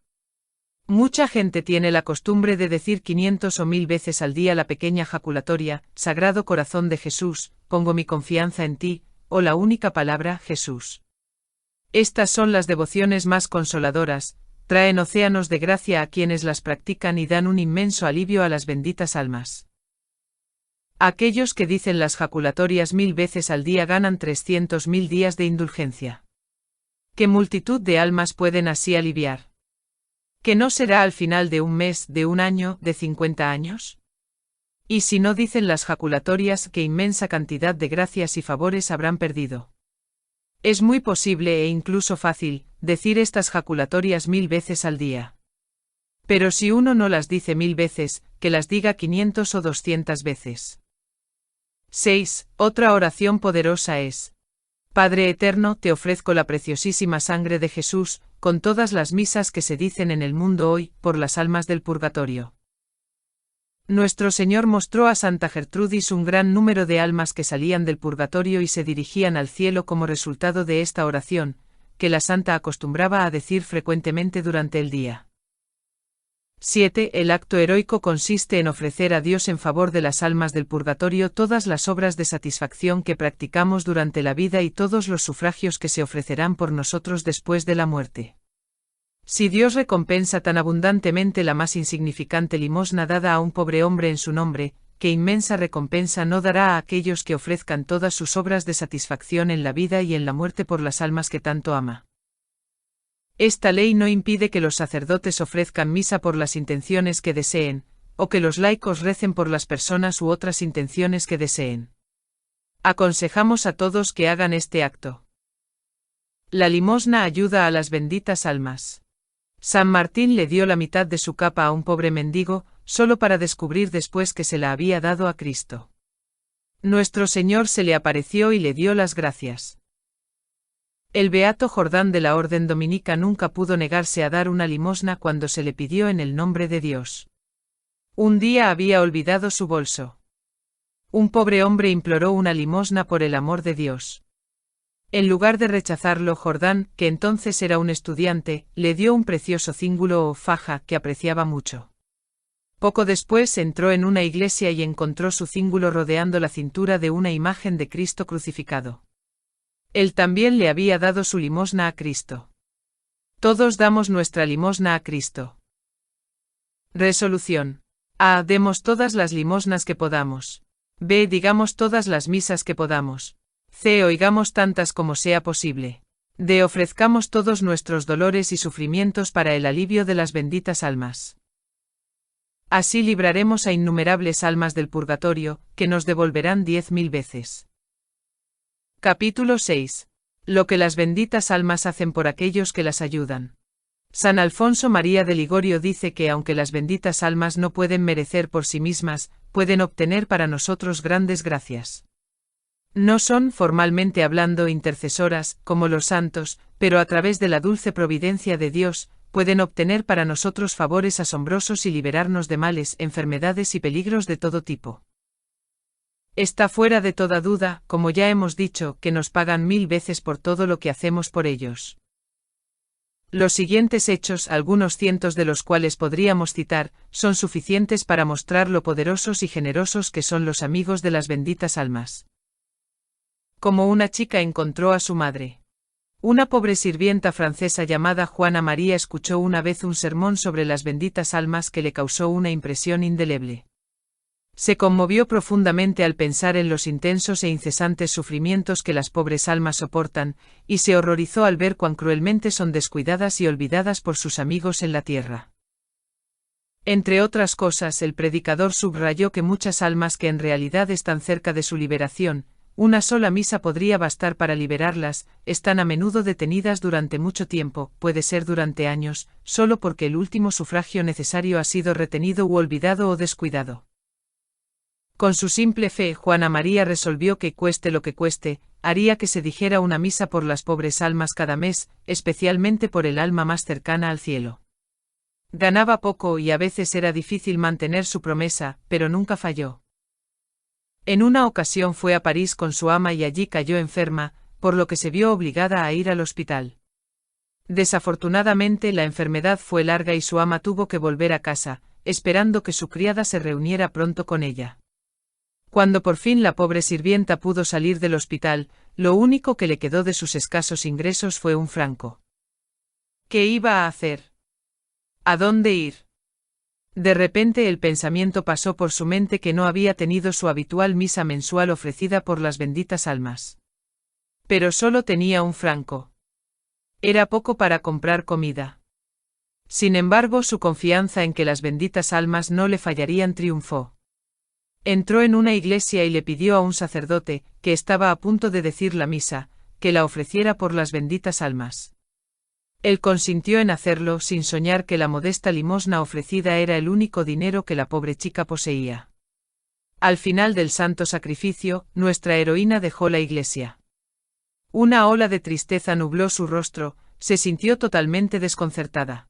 Mucha gente tiene la costumbre de decir 500 o 1000 veces al día la pequeña jaculatoria: Sagrado Corazón de Jesús, pongo mi confianza en ti, o la única palabra, Jesús. Estas son las devociones más consoladoras, traen océanos de gracia a quienes las practican y dan un inmenso alivio a las benditas almas. Aquellos que dicen las jaculatorias 1000 veces al día ganan 300.000 días de indulgencia. ¿Qué multitud de almas pueden así aliviar? ¿Que no será al final de un mes, de un año, de 50 años? Y si no dicen las jaculatorias, ¿qué inmensa cantidad de gracias y favores habrán perdido? Es muy posible e incluso fácil decir estas jaculatorias 1000 veces al día. Pero si uno no las dice 1000 veces, que las diga 500 o 200 veces. 6. Otra oración poderosa es: Padre eterno, te ofrezco la preciosísima sangre de Jesús, con todas las misas que se dicen en el mundo hoy, por las almas del purgatorio. Nuestro Señor mostró a Santa Gertrudis un gran número de almas que salían del purgatorio y se dirigían al cielo como resultado de esta oración, que la santa acostumbraba a decir frecuentemente durante el día. 7. El acto heroico consiste en ofrecer a Dios en favor de las almas del purgatorio todas las obras de satisfacción que practicamos durante la vida y todos los sufragios que se ofrecerán por nosotros después de la muerte. Si Dios recompensa tan abundantemente la más insignificante limosna dada a un pobre hombre en su nombre, ¿qué inmensa recompensa no dará a aquellos que ofrezcan todas sus obras de satisfacción en la vida y en la muerte por las almas que tanto ama? Esta ley no impide que los sacerdotes ofrezcan misa por las intenciones que deseen, o que los laicos recen por las personas u otras intenciones que deseen. Aconsejamos a todos que hagan este acto. La limosna ayuda a las benditas almas. San Martín le dio la mitad de su capa a un pobre mendigo, solo para descubrir después que se la había dado a Cristo. Nuestro Señor se le apareció y le dio las gracias. El beato Jordán de la Orden Dominica nunca pudo negarse a dar una limosna cuando se le pidió en el nombre de Dios. Un día había olvidado su bolso. Un pobre hombre imploró una limosna por el amor de Dios. En lugar de rechazarlo, Jordán, que entonces era un estudiante, le dio un precioso cíngulo o faja que apreciaba mucho. Poco después entró en una iglesia y encontró su cíngulo rodeando la cintura de una imagen de Cristo crucificado. Él también le había dado su limosna a Cristo. Todos damos nuestra limosna a Cristo. Resolución. A. Demos todas las limosnas que podamos. B. Digamos todas las misas que podamos. C. Oigamos tantas como sea posible. D. Ofrezcamos todos nuestros dolores y sufrimientos para el alivio de las benditas almas. Así libraremos a innumerables almas del purgatorio, que nos devolverán 10.000 veces. Capítulo 6. Lo que las benditas almas hacen por aquellos que las ayudan. San Alfonso María de Ligorio dice que aunque las benditas almas no pueden merecer por sí mismas, pueden obtener para nosotros grandes gracias. No son, formalmente hablando, intercesoras, como los santos, pero a través de la dulce providencia de Dios, pueden obtener para nosotros favores asombrosos y liberarnos de males, enfermedades y peligros de todo tipo. Está fuera de toda duda, como ya hemos dicho, que nos pagan 1000 veces por todo lo que hacemos por ellos. Los siguientes hechos, algunos cientos de los cuales podríamos citar, son suficientes para mostrar lo poderosos y generosos que son los amigos de las benditas almas. Como una chica encontró a su madre. Una pobre sirvienta francesa llamada Juana María escuchó una vez un sermón sobre las benditas almas que le causó una impresión indeleble. Se conmovió profundamente al pensar en los intensos e incesantes sufrimientos que las pobres almas soportan, y se horrorizó al ver cuán cruelmente son descuidadas y olvidadas por sus amigos en la tierra. Entre otras cosas, el predicador subrayó que muchas almas que en realidad están cerca de su liberación, una sola misa podría bastar para liberarlas, están a menudo detenidas durante mucho tiempo, puede ser durante años, solo porque el último sufragio necesario ha sido retenido u olvidado o descuidado. Con su simple fe, Juana María resolvió que, cueste lo que cueste, haría que se dijera una misa por las pobres almas cada mes, especialmente por el alma más cercana al cielo. Ganaba poco y a veces era difícil mantener su promesa, pero nunca falló. En una ocasión fue a París con su ama y allí cayó enferma, por lo que se vio obligada a ir al hospital. Desafortunadamente la enfermedad fue larga y su ama tuvo que volver a casa, esperando que su criada se reuniera pronto con ella. Cuando por fin la pobre sirvienta pudo salir del hospital, lo único que le quedó de sus escasos ingresos fue un franco. ¿Qué iba a hacer? ¿A dónde ir? De repente el pensamiento pasó por su mente que no había tenido su habitual misa mensual ofrecida por las benditas almas. Pero solo tenía un franco. Era poco para comprar comida. Sin embargo, su confianza en que las benditas almas no le fallarían triunfó. Entró en una iglesia y le pidió a un sacerdote, que estaba a punto de decir la misa, que la ofreciera por las benditas almas. Él consintió en hacerlo sin soñar que la modesta limosna ofrecida era el único dinero que la pobre chica poseía. Al final del santo sacrificio, nuestra heroína dejó la iglesia. Una ola de tristeza nubló su rostro, se sintió totalmente desconcertada.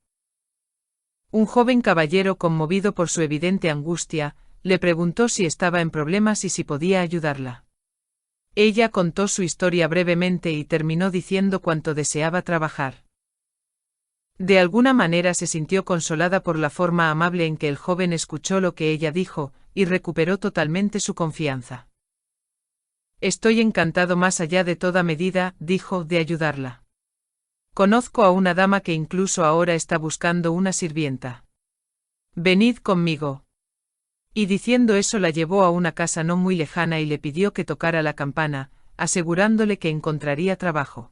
Un joven caballero, conmovido por su evidente angustia, le preguntó si estaba en problemas y si podía ayudarla. Ella contó su historia brevemente y terminó diciendo cuánto deseaba trabajar. De alguna manera se sintió consolada por la forma amable en que el joven escuchó lo que ella dijo, y recuperó totalmente su confianza. Estoy encantado más allá de toda medida, dijo, de ayudarla. Conozco a una dama que incluso ahora está buscando una sirvienta. Venid conmigo. Y diciendo eso la llevó a una casa no muy lejana y le pidió que tocara la campana, asegurándole que encontraría trabajo.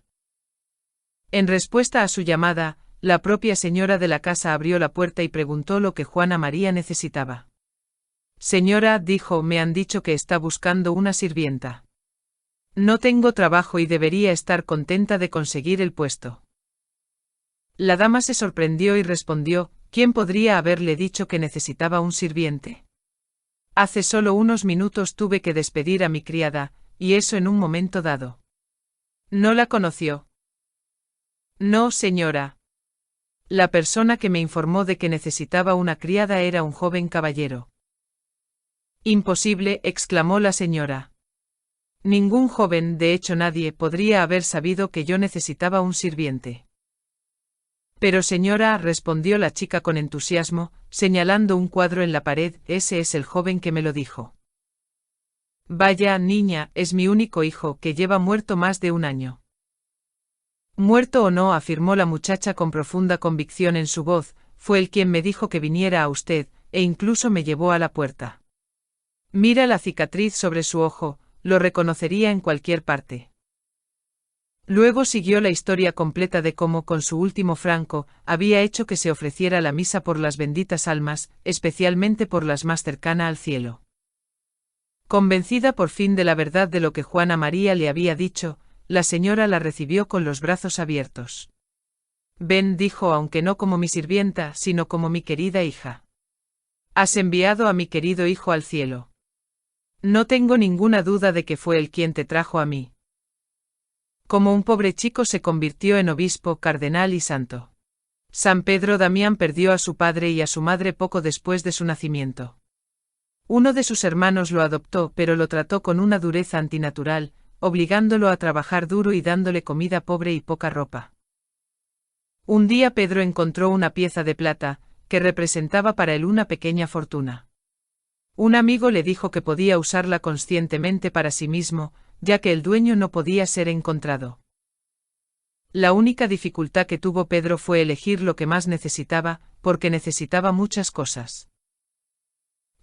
En respuesta a su llamada, la propia señora de la casa abrió la puerta y preguntó lo que Juana María necesitaba. Señora, dijo, me han dicho que está buscando una sirvienta. No tengo trabajo y debería estar contenta de conseguir el puesto. La dama se sorprendió y respondió, ¿quién podría haberle dicho que necesitaba un sirviente? Hace solo unos minutos tuve que despedir a mi criada, y eso en un momento dado. ¿No la conoció? No, señora. La persona que me informó de que necesitaba una criada era un joven caballero. Imposible, exclamó la señora. Ningún joven, de hecho nadie, podría haber sabido que yo necesitaba un sirviente. Pero señora, respondió la chica con entusiasmo, señalando un cuadro en la pared, ese es el joven que me lo dijo. Vaya, niña, es mi único hijo, que lleva muerto más de un año. Muerto o no, afirmó la muchacha con profunda convicción en su voz, fue él quien me dijo que viniera a usted, e incluso me llevó a la puerta. Mira la cicatriz sobre su ojo, lo reconocería en cualquier parte. Luego siguió la historia completa de cómo, con su último franco, había hecho que se ofreciera la misa por las benditas almas, especialmente por las más cercanas al cielo. Convencida por fin de la verdad de lo que Juana María le había dicho, la señora la recibió con los brazos abiertos. Ven, dijo, aunque no como mi sirvienta, sino como mi querida hija. Has enviado a mi querido hijo al cielo. No tengo ninguna duda de que fue él quien te trajo a mí. Como un pobre chico se convirtió en obispo, cardenal y santo. San Pedro Damián perdió a su padre y a su madre poco después de su nacimiento. Uno de sus hermanos lo adoptó, pero lo trató con una dureza antinatural, obligándolo a trabajar duro y dándole comida pobre y poca ropa. Un día Pedro encontró una pieza de plata, que representaba para él una pequeña fortuna. Un amigo le dijo que podía usarla conscientemente para sí mismo, ya que el dueño no podía ser encontrado. La única dificultad que tuvo Pedro fue elegir lo que más necesitaba, porque necesitaba muchas cosas.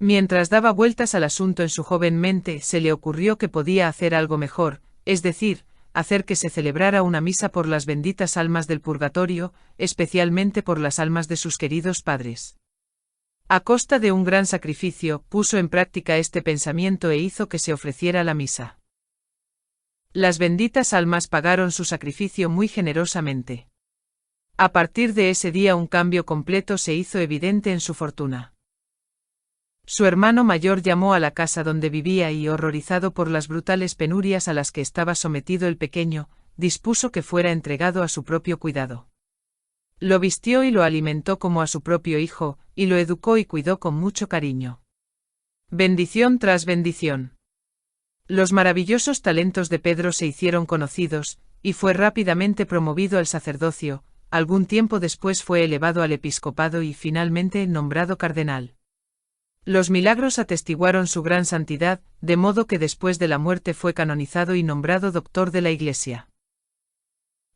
Mientras daba vueltas al asunto en su joven mente, se le ocurrió que podía hacer algo mejor, es decir, hacer que se celebrara una misa por las benditas almas del purgatorio, especialmente por las almas de sus queridos padres. A costa de un gran sacrificio, puso en práctica este pensamiento e hizo que se ofreciera la misa. Las benditas almas pagaron su sacrificio muy generosamente. A partir de ese día un cambio completo se hizo evidente en su fortuna. Su hermano mayor llamó a la casa donde vivía y, horrorizado por las brutales penurias a las que estaba sometido el pequeño, dispuso que fuera entregado a su propio cuidado. Lo vistió y lo alimentó como a su propio hijo, y lo educó y cuidó con mucho cariño. Bendición tras bendición. Los maravillosos talentos de Pedro se hicieron conocidos, y fue rápidamente promovido al sacerdocio, algún tiempo después fue elevado al episcopado y finalmente nombrado cardenal. Los milagros atestiguaron su gran santidad, de modo que después de la muerte fue canonizado y nombrado doctor de la Iglesia.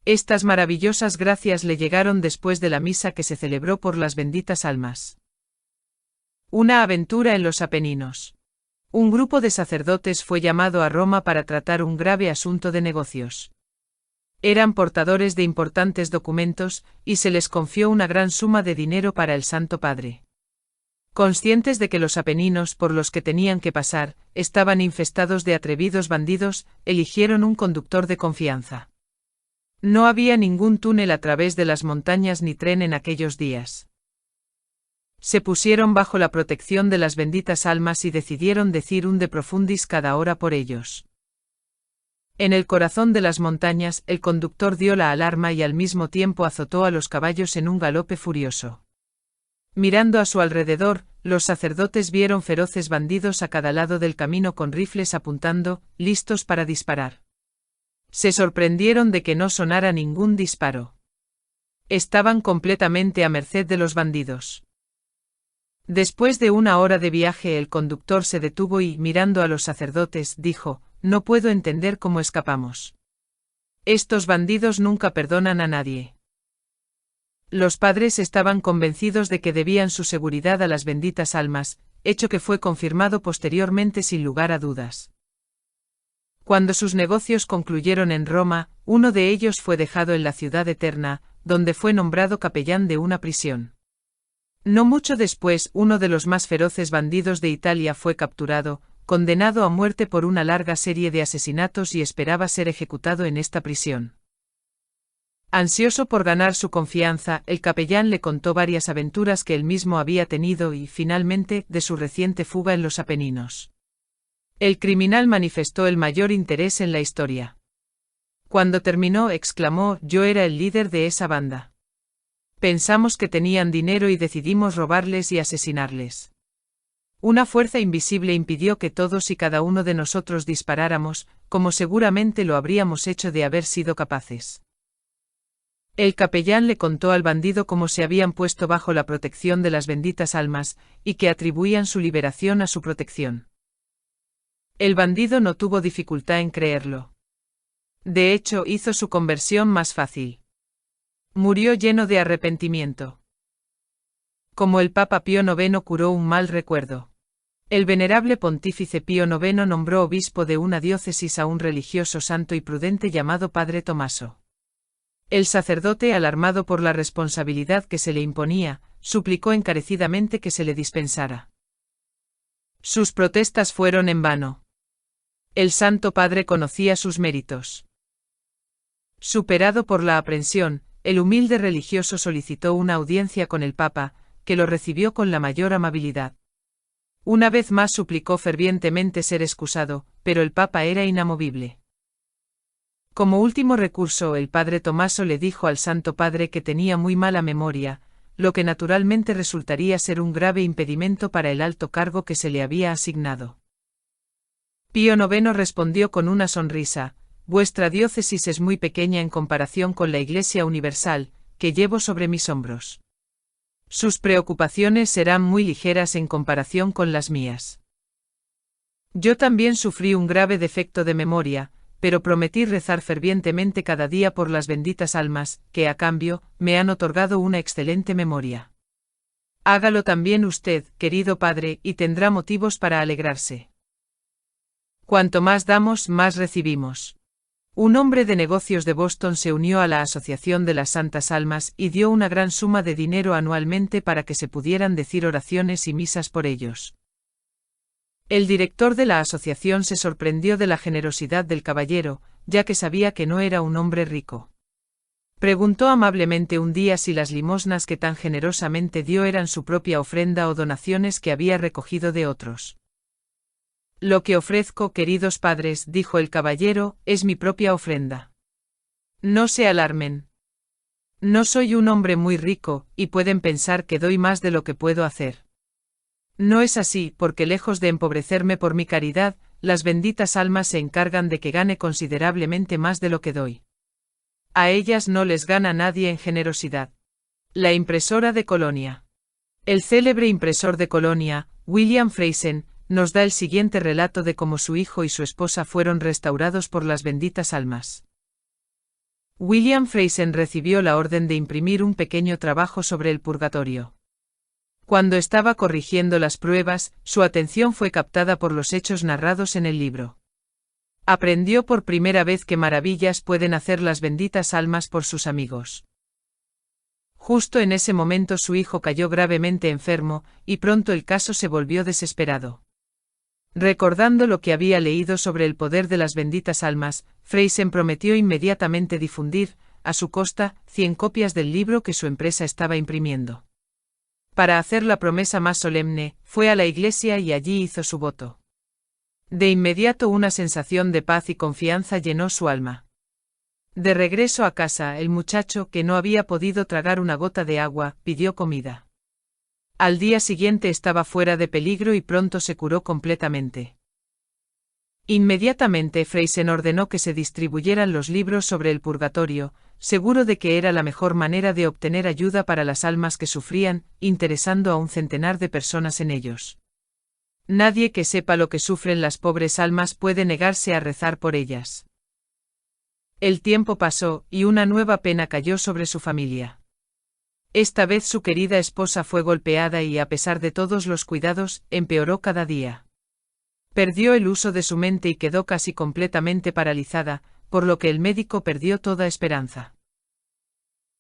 Estas maravillosas gracias le llegaron después de la misa que se celebró por las benditas almas. Una aventura en los Apeninos. Un grupo de sacerdotes fue llamado a Roma para tratar un grave asunto de negocios. Eran portadores de importantes documentos, y se les confió una gran suma de dinero para el Santo Padre. Conscientes de que los Apeninos por los que tenían que pasar, estaban infestados de atrevidos bandidos, eligieron un conductor de confianza. No había ningún túnel a través de las montañas ni tren en aquellos días. Se pusieron bajo la protección de las benditas almas y decidieron decir un de profundis cada hora por ellos. En el corazón de las montañas, el conductor dio la alarma y al mismo tiempo azotó a los caballos en un galope furioso. Mirando a su alrededor, los sacerdotes vieron feroces bandidos a cada lado del camino con rifles apuntando, listos para disparar. Se sorprendieron de que no sonara ningún disparo. Estaban completamente a merced de los bandidos. Después de una hora de viaje el conductor se detuvo y, mirando a los sacerdotes, dijo: «No puedo entender cómo escapamos. Estos bandidos nunca perdonan a nadie». Los padres estaban convencidos de que debían su seguridad a las benditas almas, hecho que fue confirmado posteriormente sin lugar a dudas. Cuando sus negocios concluyeron en Roma, uno de ellos fue dejado en la ciudad eterna, donde fue nombrado capellán de una prisión. No mucho después, uno de los más feroces bandidos de Italia fue capturado, condenado a muerte por una larga serie de asesinatos y esperaba ser ejecutado en esta prisión. Ansioso por ganar su confianza, el capellán le contó varias aventuras que él mismo había tenido y, finalmente, de su reciente fuga en los Apeninos. El criminal manifestó el mayor interés en la historia. Cuando terminó, exclamó: «Yo era el líder de esa banda. Pensamos que tenían dinero y decidimos robarles y asesinarles. Una fuerza invisible impidió que todos y cada uno de nosotros disparáramos, como seguramente lo habríamos hecho de haber sido capaces». El capellán le contó al bandido cómo se habían puesto bajo la protección de las benditas almas, y que atribuían su liberación a su protección. El bandido no tuvo dificultad en creerlo. De hecho, hizo su conversión más fácil. Murió lleno de arrepentimiento. Como el Papa Pío IX curó un mal recuerdo. El venerable pontífice Pío IX nombró obispo de una diócesis a un religioso santo y prudente llamado Padre Tomaso. El sacerdote, alarmado por la responsabilidad que se le imponía, suplicó encarecidamente que se le dispensara. Sus protestas fueron en vano. El Santo Padre conocía sus méritos. Superado por la aprensión, el humilde religioso solicitó una audiencia con el Papa, que lo recibió con la mayor amabilidad. Una vez más suplicó fervientemente ser excusado, pero el Papa era inamovible. Como último recurso, el Padre Tomaso le dijo al Santo Padre que tenía muy mala memoria, lo que naturalmente resultaría ser un grave impedimento para el alto cargo que se le había asignado. Pío IX respondió con una sonrisa: «Vuestra diócesis es muy pequeña en comparación con la Iglesia universal, que llevo sobre mis hombros. Sus preocupaciones serán muy ligeras en comparación con las mías. Yo también sufrí un grave defecto de memoria, pero prometí rezar fervientemente cada día por las benditas almas, que a cambio, me han otorgado una excelente memoria. Hágalo también usted, querido padre, y tendrá motivos para alegrarse. Cuanto más damos, más recibimos». Un hombre de negocios de Boston se unió a la Asociación de las Santas Almas y dio una gran suma de dinero anualmente para que se pudieran decir oraciones y misas por ellos. El director de la asociación se sorprendió de la generosidad del caballero, ya que sabía que no era un hombre rico. Preguntó amablemente un día si las limosnas que tan generosamente dio eran su propia ofrenda o donaciones que había recogido de otros. «Lo que ofrezco, queridos padres», dijo el caballero, «es mi propia ofrenda. No se alarmen. No soy un hombre muy rico, y pueden pensar que doy más de lo que puedo hacer. No es así, porque lejos de empobrecerme por mi caridad, las benditas almas se encargan de que gane considerablemente más de lo que doy. A ellas no les gana nadie en generosidad. La impresora de Colonia. El célebre impresor de Colonia, William Friesen, nos da el siguiente relato de cómo su hijo y su esposa fueron restaurados por las benditas almas. William Friesen recibió la orden de imprimir un pequeño trabajo sobre el purgatorio. Cuando estaba corrigiendo las pruebas, su atención fue captada por los hechos narrados en el libro. Aprendió por primera vez qué maravillas pueden hacer las benditas almas por sus amigos. Justo en ese momento su hijo cayó gravemente enfermo, y pronto el caso se volvió desesperado. Recordando lo que había leído sobre el poder de las benditas almas, Friesen prometió inmediatamente difundir, a su costa, 100 copias del libro que su empresa estaba imprimiendo. Para hacer la promesa más solemne, fue a la iglesia y allí hizo su voto. De inmediato una sensación de paz y confianza llenó su alma. De regreso a casa, el muchacho, que no había podido tragar una gota de agua, pidió comida. Al día siguiente estaba fuera de peligro y pronto se curó completamente. Inmediatamente Friesen ordenó que se distribuyeran los libros sobre el purgatorio, seguro de que era la mejor manera de obtener ayuda para las almas que sufrían, interesando a un centenar de personas en ellos. Nadie que sepa lo que sufren las pobres almas puede negarse a rezar por ellas. El tiempo pasó, y una nueva pena cayó sobre su familia. Esta vez su querida esposa fue golpeada y, a pesar de todos los cuidados, empeoró cada día. Perdió el uso de su mente y quedó casi completamente paralizada, por lo que el médico perdió toda esperanza.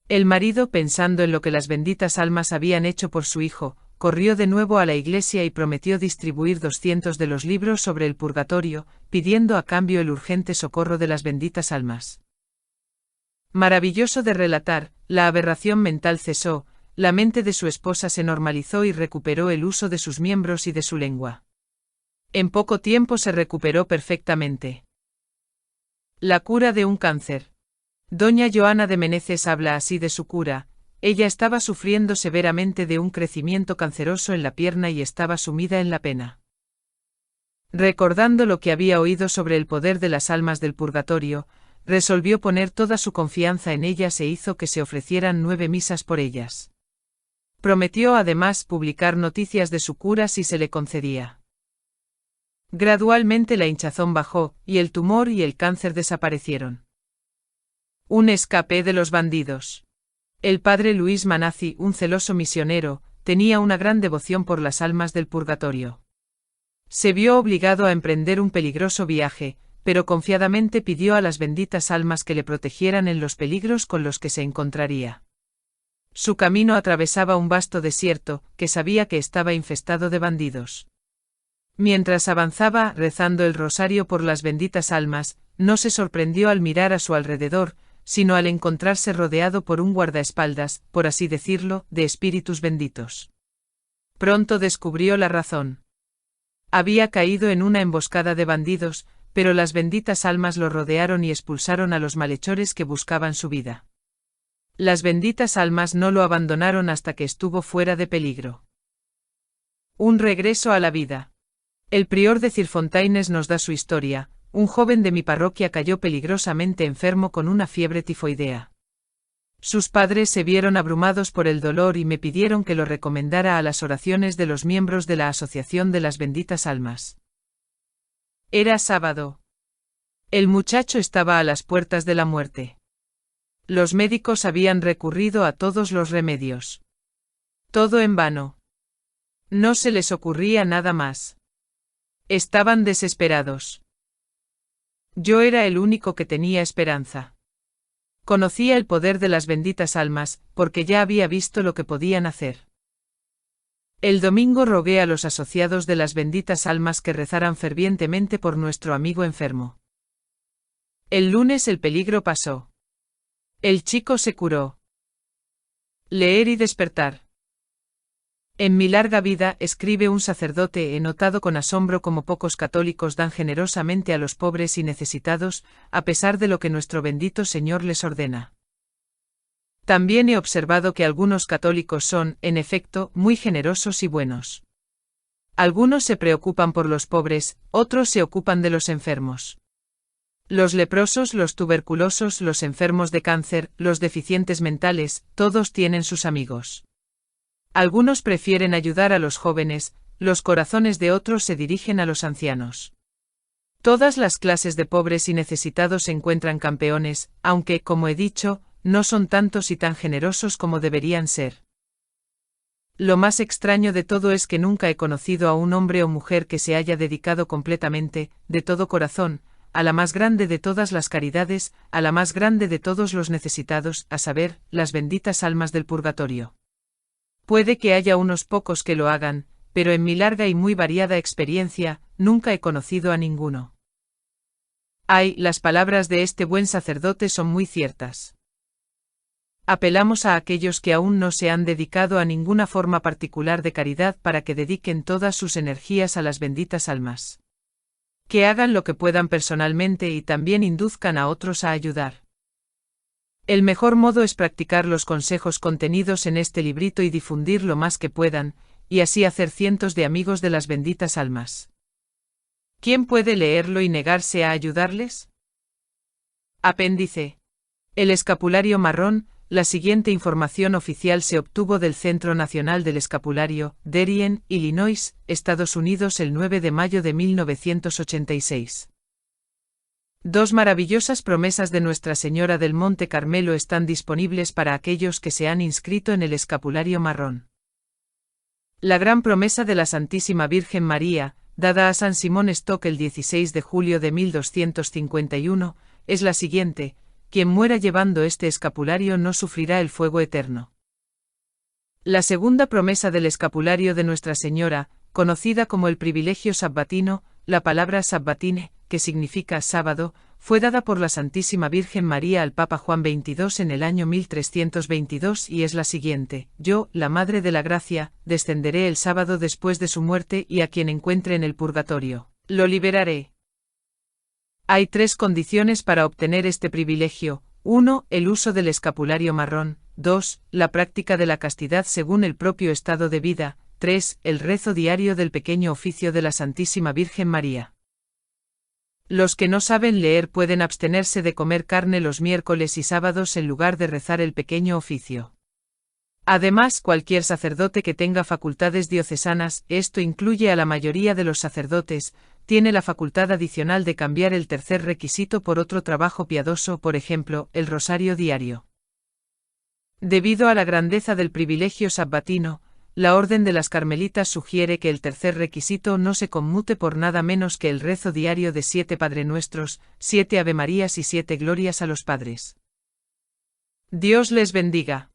El marido, pensando en lo que las benditas almas habían hecho por su hijo, corrió de nuevo a la iglesia y prometió distribuir 200 de los libros sobre el purgatorio, pidiendo a cambio el urgente socorro de las benditas almas. Maravilloso de relatar, la aberración mental cesó, la mente de su esposa se normalizó y recuperó el uso de sus miembros y de su lengua. En poco tiempo se recuperó perfectamente. La cura de un cáncer. Doña Joana de Meneses habla así de su cura. Ella estaba sufriendo severamente de un crecimiento canceroso en la pierna y estaba sumida en la pena. Recordando lo que había oído sobre el poder de las almas del purgatorio, resolvió poner toda su confianza en ellas e hizo que se ofrecieran 9 misas por ellas. Prometió además publicar noticias de su cura si se le concedía. Gradualmente la hinchazón bajó, y el tumor y el cáncer desaparecieron. Un escape de los bandidos. El padre Luis Manazzi, un celoso misionero, tenía una gran devoción por las almas del purgatorio. Se vio obligado a emprender un peligroso viaje, pero confiadamente pidió a las benditas almas que le protegieran en los peligros con los que se encontraría. Su camino atravesaba un vasto desierto, que sabía que estaba infestado de bandidos. Mientras avanzaba, rezando el rosario por las benditas almas, no se sorprendió al mirar a su alrededor, sino al encontrarse rodeado por un guardaespaldas, por así decirlo, de espíritus benditos. Pronto descubrió la razón. Había caído en una emboscada de bandidos, pero las benditas almas lo rodearon y expulsaron a los malhechores que buscaban su vida. Las benditas almas no lo abandonaron hasta que estuvo fuera de peligro. Un regreso a la vida. El prior de Cirfontaines nos da su historia. Un joven de mi parroquia cayó peligrosamente enfermo con una fiebre tifoidea. Sus padres se vieron abrumados por el dolor y me pidieron que lo recomendara a las oraciones de los miembros de la Asociación de las Benditas Almas. Era sábado. El muchacho estaba a las puertas de la muerte. Los médicos habían recurrido a todos los remedios. Todo en vano. No se les ocurría nada más. Estaban desesperados. Yo era el único que tenía esperanza. Conocía el poder de las benditas almas, porque ya había visto lo que podían hacer. El domingo rogué a los asociados de las benditas almas que rezaran fervientemente por nuestro amigo enfermo. El lunes el peligro pasó. El chico se curó. Leer y despertar. En mi larga vida, escribe un sacerdote, he notado con asombro cómo pocos católicos dan generosamente a los pobres y necesitados, a pesar de lo que nuestro bendito Señor les ordena. También he observado que algunos católicos son, en efecto, muy generosos y buenos. Algunos se preocupan por los pobres, otros se ocupan de los enfermos. Los leprosos, los tuberculosos, los enfermos de cáncer, los deficientes mentales, todos tienen sus amigos. Algunos prefieren ayudar a los jóvenes, los corazones de otros se dirigen a los ancianos. Todas las clases de pobres y necesitados encuentran campeones, aunque, como he dicho, no son tantos y tan generosos como deberían ser. Lo más extraño de todo es que nunca he conocido a un hombre o mujer que se haya dedicado completamente, de todo corazón, a la más grande de todas las caridades, a la más grande de todos los necesitados, a saber, las benditas almas del purgatorio. Puede que haya unos pocos que lo hagan, pero en mi larga y muy variada experiencia, nunca he conocido a ninguno. Ay, las palabras de este buen sacerdote son muy ciertas. Apelamos a aquellos que aún no se han dedicado a ninguna forma particular de caridad para que dediquen todas sus energías a las benditas almas. Que hagan lo que puedan personalmente y también induzcan a otros a ayudar. El mejor modo es practicar los consejos contenidos en este librito y difundir lo más que puedan, y así hacer cientos de amigos de las benditas almas. ¿Quién puede leerlo y negarse a ayudarles? Apéndice. El escapulario marrón. La siguiente información oficial se obtuvo del Centro Nacional del Escapulario, Darien, Illinois, Estados Unidos el 9 de mayo de 1986. Dos maravillosas promesas de Nuestra Señora del Monte Carmelo están disponibles para aquellos que se han inscrito en el escapulario marrón. La gran promesa de la Santísima Virgen María, dada a San Simón Stock el 16 de julio de 1251, es la siguiente: quien muera llevando este escapulario no sufrirá el fuego eterno. La segunda promesa del escapulario de Nuestra Señora, conocida como el privilegio sabbatino, la palabra sabbatine, que significa sábado, fue dada por la Santísima Virgen María al Papa Juan XXII en el año 1322 y es la siguiente: yo, la Madre de la Gracia, descenderé el sábado después de su muerte y a quien encuentre en el purgatorio, lo liberaré. Hay tres condiciones para obtener este privilegio: 1. El uso del escapulario marrón; 2. La práctica de la castidad según el propio estado de vida; 3. El rezo diario del pequeño oficio de la Santísima Virgen María. Los que no saben leer pueden abstenerse de comer carne los miércoles y sábados en lugar de rezar el pequeño oficio. Además, cualquier sacerdote que tenga facultades diocesanas, esto incluye a la mayoría de los sacerdotes, tiene la facultad adicional de cambiar el tercer requisito por otro trabajo piadoso, por ejemplo, el rosario diario. Debido a la grandeza del privilegio sabbatino, la Orden de las Carmelitas sugiere que el tercer requisito no se conmute por nada menos que el rezo diario de 7 Padrenuestros, 7 Avemarías y 7 Glorias a los Padres. Dios les bendiga.